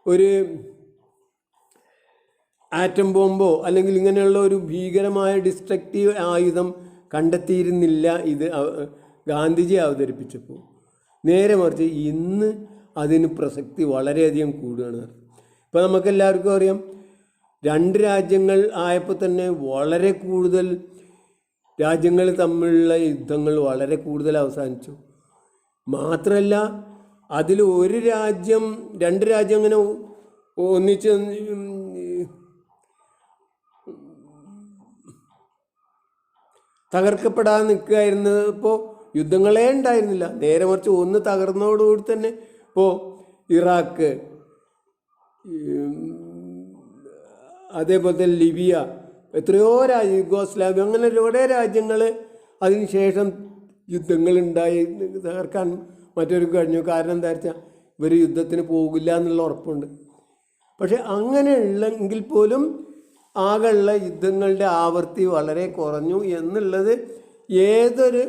ഒരു ആറ്റം ബോംബോ അല്ലെങ്കിൽ ഇങ്ങനെയുള്ള ഒരു ഭീകരമായ ഡിസ്ട്രക്റ്റീവ് ആയുധം കണ്ടെത്തിയിരുന്നില്ല ഇത് ഗാന്ധിജി അവതരിപ്പിച്ചപ്പോൾ. നേരെ മറിച്ച് ഇന്ന് അതിന് പ്രസക്തി വളരെയധികം കൂടുകയാണ്. ഇപ്പോൾ നമുക്കെല്ലാവർക്കും അറിയാം, രണ്ട് രാജ്യങ്ങൾ ആയപ്പോൾ തന്നെ വളരെ കൂടുതൽ രാജ്യങ്ങൾ തമ്മിലുള്ള യുദ്ധങ്ങൾ വളരെ കൂടുതൽ അവസാനിച്ചു. മാത്രമല്ല അതിൽ ഒരു രാജ്യം, രണ്ട് രാജ്യം അങ്ങനെ ഒന്നിച്ച് തകർക്കപ്പെടാതെ നിൽക്കുകയായിരുന്നത്. ഇപ്പോൾ യുദ്ധങ്ങളേ ഉണ്ടായിരുന്നില്ല. നേരെ മറിച്ച് ഒന്ന് തകർന്നതോടുകൂടി തന്നെ ഇപ്പോൾ ഇറാഖ്, അതേപോലെ ലിബിയ, എത്രയോ യുഗോസ്ലാവിയ, അങ്ങനെ കുറേ രാജ്യങ്ങൾ അതിനുശേഷം യുദ്ധങ്ങളുണ്ടായി തകർക്കാൻ മറ്റൊരു കഴിഞ്ഞു. കാരണം എന്താ വെച്ചാൽ ഇവർ യുദ്ധത്തിന് പോകില്ല എന്നുള്ള ഉറപ്പുണ്ട്. പക്ഷെ അങ്ങനെയുള്ളെങ്കിൽ പോലും ആകെയുള്ള യുദ്ധങ്ങളുടെ ആവർത്തി വളരെ കുറഞ്ഞു എന്നുള്ളത് ഏതൊരു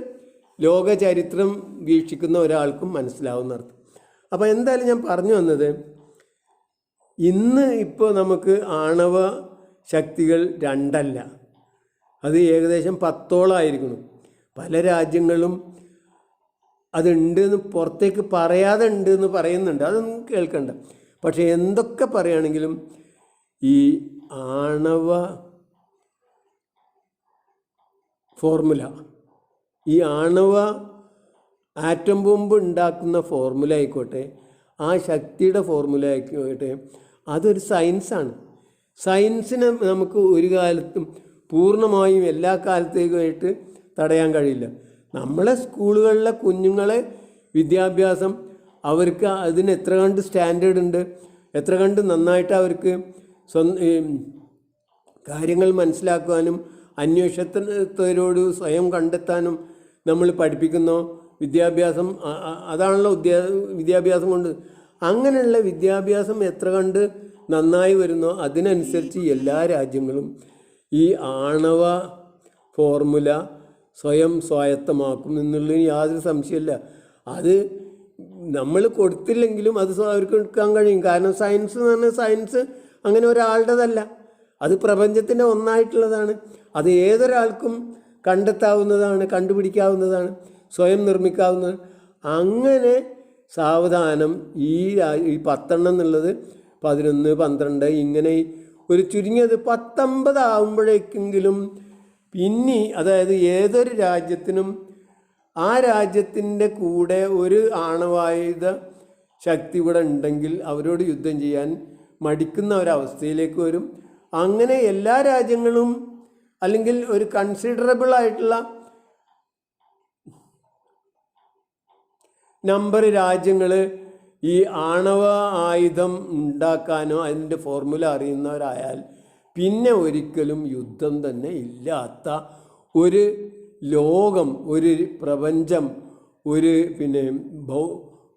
ലോക ചരിത്രം വീക്ഷിക്കുന്ന ഒരാൾക്കും മനസ്സിലാവുന്ന അർത്ഥം. അപ്പോൾ എന്തായാലും ഞാൻ പറഞ്ഞു വന്നത്, ഇന്ന് ഇപ്പോൾ നമുക്ക് ആണവ ശക്തികൾ 2 അത് ഏകദേശം 10ഓളമായിരിക്കണം. പല രാജ്യങ്ങളും അതുണ്ടെന്ന് പുറത്തേക്ക് പറയാതെ ഉണ്ടെന്ന് പറയുന്നുണ്ട്, അതൊന്നും കേൾക്കണ്ട. പക്ഷേ എന്തൊക്കെ പറയുകയാണെങ്കിലും ഈ ആണവ ഫോർമുല, ഈ ആണവ ആറ്റം ബോംബ് ഉണ്ടാക്കുന്ന ഫോർമുല ആയിക്കോട്ടെ, ആ ശക്തിയുടെ ഫോർമുല ആയിക്കോട്ടെ, അതൊരു സയൻസാണ്. സയൻസിനെ നമുക്ക് ഒരു കാലത്തും പൂർണ്ണമായും എല്ലാ കാലത്തേക്കുമായിട്ട് തടയാൻ കഴിയില്ല. നമ്മളെ സ്കൂളുകളിലെ കുഞ്ഞുങ്ങളെ വിദ്യാഭ്യാസം, അവർക്ക് അതിന് എത്ര കണ്ട് സ്റ്റാൻഡേർഡ് ഉണ്ട്, എത്ര കണ്ട് നന്നായിട്ട് അവർക്ക് കാര്യങ്ങൾ മനസ്സിലാക്കുവാനും അന്വേഷണത്തോട് സ്വയം കണ്ടെത്താനും നമ്മൾ പഠിപ്പിക്കുന്നോ വിദ്യാഭ്യാസം, അതാണല്ലോ വിദ്യാഭ്യാസം കൊണ്ട്. അങ്ങനെയുള്ള വിദ്യാഭ്യാസം എത്ര കണ്ട് നന്നായി വരുന്നോ അതിനനുസരിച്ച് എല്ലാ രാജ്യങ്ങളും ഈ ആണവ ഫോർമുല സ്വയം സ്വായത്തമാക്കും എന്നുള്ളതിന് യാതൊരു സംശയമില്ല. അത് നമ്മൾ കൊടുത്തില്ലെങ്കിലും അത് അവർക്ക് എടുക്കാൻ കഴിയും. കാരണം സയൻസ് എന്ന് പറഞ്ഞാൽ സയൻസ് അങ്ങനെ ഒരാളുടേതല്ല, അത് പ്രപഞ്ചത്തിൻ്റെ ഒന്നായിട്ടുള്ളതാണ്. അത് ഏതൊരാൾക്കും കണ്ടെത്താവുന്നതാണ്, കണ്ടുപിടിക്കാവുന്നതാണ്, സ്വയം നിർമ്മിക്കാവുന്നതാണ്. അങ്ങനെ സാവധാനം ഈ 10 എന്നുള്ളത് 11, 12 ഇങ്ങനെ ഒരു ചുരുങ്ങിയത് 19 ആകുമ്പോഴേക്കെങ്കിലും പിന്നെ, അതായത് ഏതൊരു രാജ്യത്തിനും ആ രാജ്യത്തിൻ്റെ കൂടെ ഒരു ആണവായുധ ശക്തി ഇവിടെ ഉണ്ടെങ്കിൽ അവരോട് യുദ്ധം ചെയ്യാൻ മടിക്കുന്ന ഒരവസ്ഥയിലേക്ക് വരും. അങ്ങനെ എല്ലാ രാജ്യങ്ങളും അല്ലെങ്കിൽ ഒരു കൺസിഡറബിൾ ആയിട്ടുള്ള നമ്പർ രാജ്യങ്ങൾ ഈ ആണവ ആയുധം ഉണ്ടാക്കാനോ അതിൻ്റെ ഫോർമുല അറിയുന്നവരായാൽ പിന്നെ ഒരിക്കലും യുദ്ധം തന്നെ ഇല്ലാത്ത ഒരു ലോകം, ഒരു പ്രപഞ്ചം, ഒരു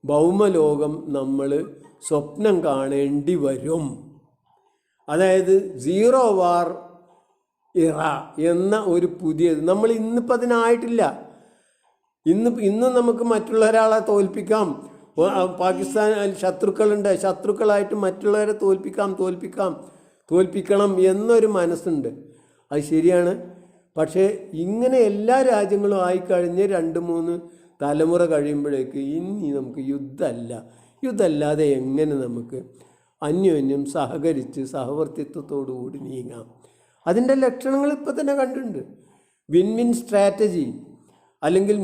ഭൗമലോകം നമ്മൾ സ്വപ്നം കാണേണ്ടി വരും. അതായത് 0 വാർ ഇറ എന്ന ഒരു പുതിയത് നമ്മൾ ഇന്നിപ്പോൾ അതിനായിട്ടില്ല. ഇന്നും നമുക്ക് മറ്റുള്ള ഒരാളെ തോൽപ്പിക്കാം. പാകിസ്ഥാൻ ശത്രുക്കളുണ്ട്, ശത്രുക്കളായിട്ട് മറ്റുള്ളവരെ തോൽപ്പിക്കണം എന്നൊരു മനസ്സുണ്ട്. അത് ശരിയാണ്. പക്ഷേ ഇങ്ങനെ എല്ലാ രാജ്യങ്ങളും ആയിക്കഴിഞ്ഞ് 2-3 തലമുറ കഴിയുമ്പോഴേക്ക് ഇനി നമുക്ക് യുദ്ധമല്ലാതെ എങ്ങനെ നമുക്ക് അന്യോന്യം സഹകരിച്ച് സഹവർത്തിത്വത്തോടുകൂടി നീങ്ങാം? അതിൻ്റെ ലക്ഷണങ്ങൾ ഇപ്പോൾ തന്നെ കണ്ടിട്ടുണ്ട്. വിൻ വിൻ സ്ട്രാറ്റജി അല്ലെങ്കിൽ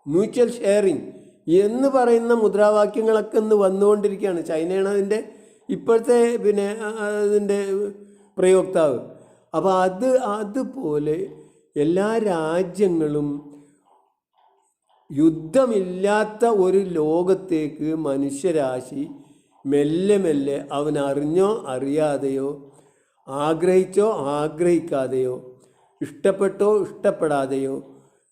മ്യൂച്വൽ ഷെയറിങ് എന്ന് പറയുന്ന മുദ്രാവാക്യങ്ങളൊക്കെ ഇന്ന് വന്നുകൊണ്ടിരിക്കുകയാണ്. ചൈനയാണ് അതിൻ്റെ ഇപ്പോഴത്തെ അതിൻ്റെ പ്രയോക്താവ്. അപ്പോൾ അതുപോലെ എല്ലാ രാജ്യങ്ങളും യുദ്ധമില്ലാത്ത ഒരു ലോകത്തേക്ക് മനുഷ്യരാശി മെല്ലെ മെല്ലെ അവൻ അറിഞ്ഞോ അറിയാതെയോ, ആഗ്രഹിച്ചോ ആഗ്രഹിക്കാതെയോ, ഇഷ്ടപ്പെട്ടോ ഇഷ്ടപ്പെടാതെയോ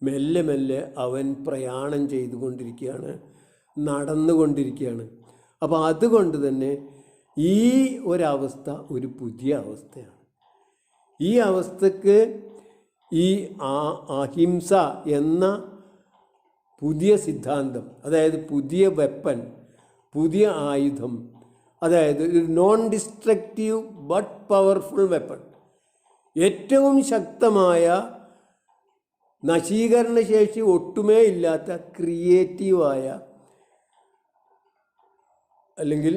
മെല്ലെ മെല്ലെ അവൻ പ്രയാണം ചെയ്തുകൊണ്ടിരിക്കുകയാണ്, നടന്നുകൊണ്ടിരിക്കുകയാണ്. അപ്പോൾ അതുകൊണ്ട് തന്നെ ഈ ഒരവസ്ഥ ഒരു പുതിയ അവസ്ഥയാണ്. ഈ അവസ്ഥക്ക് ഈ അഹിംസ എന്ന പുതിയ സിദ്ധാന്തം, അതായത് പുതിയ വെപ്പൺ, പുതിയ ആയുധം, അതായത് ഒരു non destructive but powerful weapon, ഏറ്റവും ശക്തമായ നശീകരണശേഷി ഒട്ടുമേ ഇല്ലാത്ത ക്രിയേറ്റീവായ അല്ലെങ്കിൽ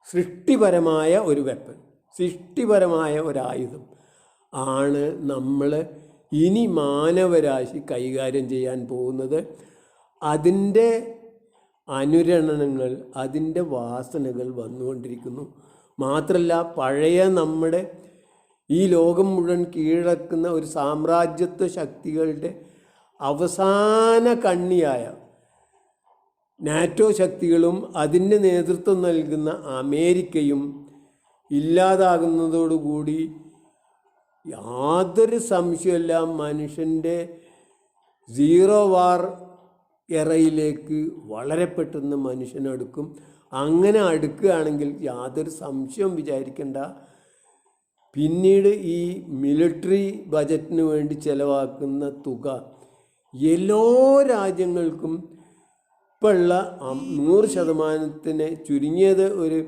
സൃഷ്ടിപരമായ ഒരു വെപ്പൺ, സൃഷ്ടിപരമായ ഒരായുധം ആണ് നമ്മൾ ഇനി മാനവരാശി കൈകാര്യം ചെയ്യാൻ പോകുന്നത്. അതിൻ്റെ അനുരണനങ്ങൾ, അതിൻ്റെ വാസനകൾ വന്നുകൊണ്ടിരിക്കുന്നു. മാത്രമല്ല പഴയ നമ്മുടെ ഈ ലോകം മുഴുവൻ കീഴടക്കുന്ന ഒരു സാമ്രാജ്യത്വ ശക്തികളുടെ അവസാന കണ്ണിയായ നാറ്റോ ശക്തികളും അതിന് നേതൃത്വം നൽകുന്ന അമേരിക്കയും ഇല്ലാതാകുന്നതോടുകൂടി യാതൊരു സംശയമില്ല മനുഷ്യൻ്റെ സീറോ വാർ എറയിലേക്ക് വളരെ പെട്ടെന്ന് മനുഷ്യൻ അടുക്കും. അങ്ങനെ അടുക്കുകയാണെങ്കിൽ യാതൊരു സംശയവും വിചാരിക്കേണ്ട, പിന്നീട് ഈ മിലിറ്ററി ബജറ്റിന് വേണ്ടി ചിലവാക്കുന്ന തുക എല്ലാ രാജ്യങ്ങൾക്കും ഇപ്പോൾ ഉള്ള 100% ചുരുങ്ങിയത് ഒരു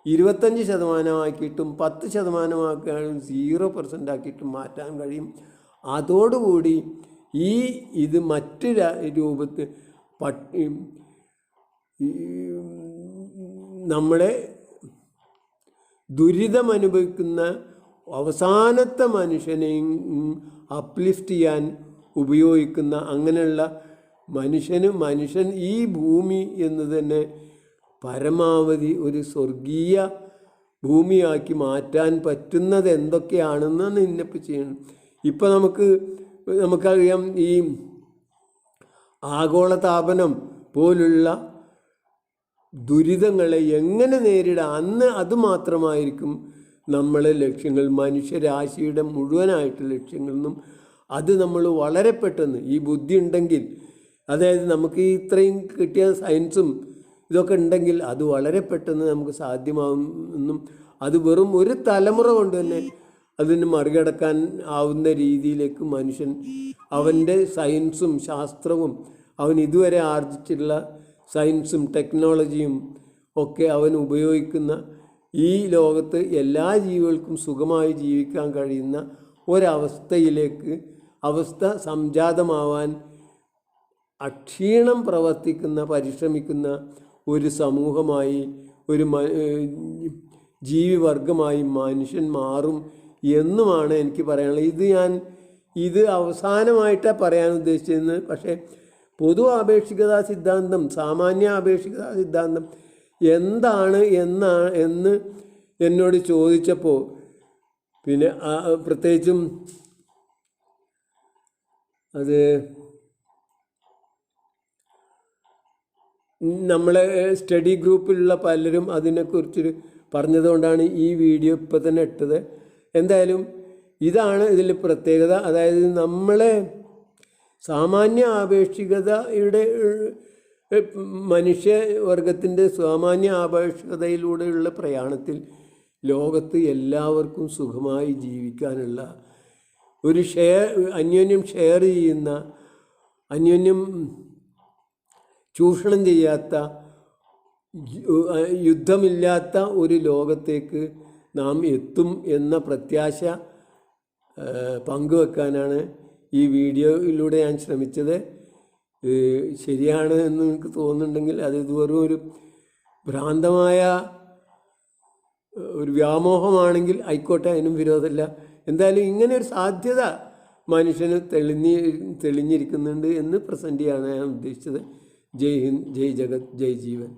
25% 10% 0% ആക്കിയിട്ടും മാറ്റാൻ കഴിയും. അതോടുകൂടി ഇത് മറ്റ് രൂപത്തിൽ നമ്മളെ ദുരിതമനുഭവിക്കുന്ന അവസാനത്തെ മനുഷ്യനെയും അപ്ലിഫ്റ്റ് ചെയ്യാൻ ഉപയോഗിക്കുന്ന അങ്ങനെയുള്ള മനുഷ്യൻ ഈ ഭൂമി എന്ന് തന്നെ പരമാവധി ഒരു സ്വർഗീയ ഭൂമിയാക്കി മാറ്റാൻ പറ്റുന്നത് എന്തൊക്കെയാണെന്നാണ് ഇന്നിപ്പോൾ ചെയ്യണം. ഇപ്പം നമുക്കറിയാം ഈ ആഗോളതാപനം പോലുള്ള ദുരിതങ്ങളെ എങ്ങനെ നേരിടാം, അന്ന് അതുമാത്രമായിരിക്കും നമ്മളെ ലക്ഷ്യങ്ങൾ, മനുഷ്യരാശിയുടെ മുഴുവനായിട്ട് ലക്ഷ്യങ്ങളെന്നും. അത് നമ്മൾ വളരെ പെട്ടെന്ന് ഈ ബുദ്ധി ഉണ്ടെങ്കിൽ, അതായത് നമുക്ക് ഇത്രയും കിട്ടിയ സയൻസും ഇതൊക്കെ ഉണ്ടെങ്കിൽ അത് വളരെ പെട്ടെന്ന് നമുക്ക് സാധ്യമാകുമെന്നും അത് വെറും ഒരു തലമുറ കൊണ്ട് തന്നെ അതിന് മറികടക്കാൻ ആവുന്ന രീതിയിലേക്ക് മനുഷ്യൻ അവൻ്റെ സയൻസും ശാസ്ത്രവും അവൻ ഇതുവരെ ആർജിച്ചിട്ടുള്ള സയൻസും ടെക്നോളജിയും ഒക്കെ അവൻ ഉപയോഗിക്കുന്ന ഈ ലോകത്ത് എല്ലാ ജീവികൾക്കും സുഖമായി ജീവിക്കാൻ കഴിയുന്ന ഒരവസ്ഥയിലേക്ക് സംജാതമാവാൻ അക്ഷീണം പരിശ്രമിക്കുന്ന ഒരു സമൂഹമായി, ഒരു ജീവിവർഗമായി മനുഷ്യൻ മാറും എന്നുമാണ് എനിക്ക് പറയാനുള്ളത്. ഇത് അവസാനമായിട്ടാണ് പറയാൻ ഉദ്ദേശിച്ചത്. പക്ഷേ പൊതു ആപേക്ഷികതാ സിദ്ധാന്തം, സാമാന്യ ആപേക്ഷികതാ സിദ്ധാന്തം എന്താണ് എന്ന് എന്നോട് ചോദിച്ചപ്പോൾ പിന്നെ പ്രത്യേകിച്ചും അത് നമ്മളെ സ്റ്റഡി ഗ്രൂപ്പിലുള്ള പലരും അതിനെക്കുറിച്ച് പറഞ്ഞതുകൊണ്ടാണ് ഈ വീഡിയോ ഇപ്പോൾ തന്നെ ഇട്ടത്. എന്തായാലും ഇതാണ് ഇതിൽ പ്രത്യേകത. അതായത് നമ്മളെ സാമാന്യ ആപേക്ഷികതയുടെ മനുഷ്യവർഗത്തിൻ്റെ സാമാന്യ ആപേക്ഷികതയിലൂടെയുള്ള പ്രയാണത്തിൽ ലോകത്ത് എല്ലാവർക്കും സുഖമായി ജീവിക്കാനുള്ള ഒരു അന്യോന്യം ഷെയർ ചെയ്യുന്ന, അന്യോന്യം ചൂഷണം ചെയ്യാത്ത, യുദ്ധമില്ലാത്ത ഒരു ലോകത്തേക്ക് നാം എത്തും എന്ന പ്രത്യാശ പങ്കുവെക്കാനാണ് ഈ വീഡിയോയിലൂടെ ഞാൻ ശ്രമിച്ചത്. ശരിയാണ് എന്ന് എനിക്ക് തോന്നുന്നുണ്ടെങ്കിൽ അത് വെറും ഒരു ഭ്രാന്തമായ ഒരു വ്യാമോഹമാണെങ്കിൽ ആയിക്കോട്ടെ, അതിനും വിരോധമില്ല. എന്തായാലും ഇങ്ങനെ ഒരു സാധ്യത മനുഷ്യന് തെളിഞ്ഞിരിക്കുന്നുണ്ട് എന്ന് പ്രസൻറ്റ് ചെയ്യാനാണ് ഞാൻ ഉദ്ദേശിച്ചത്. ജയ് ഹിന്ദ്, ജയ് ജഗത്, ജയ് ജീവൻ.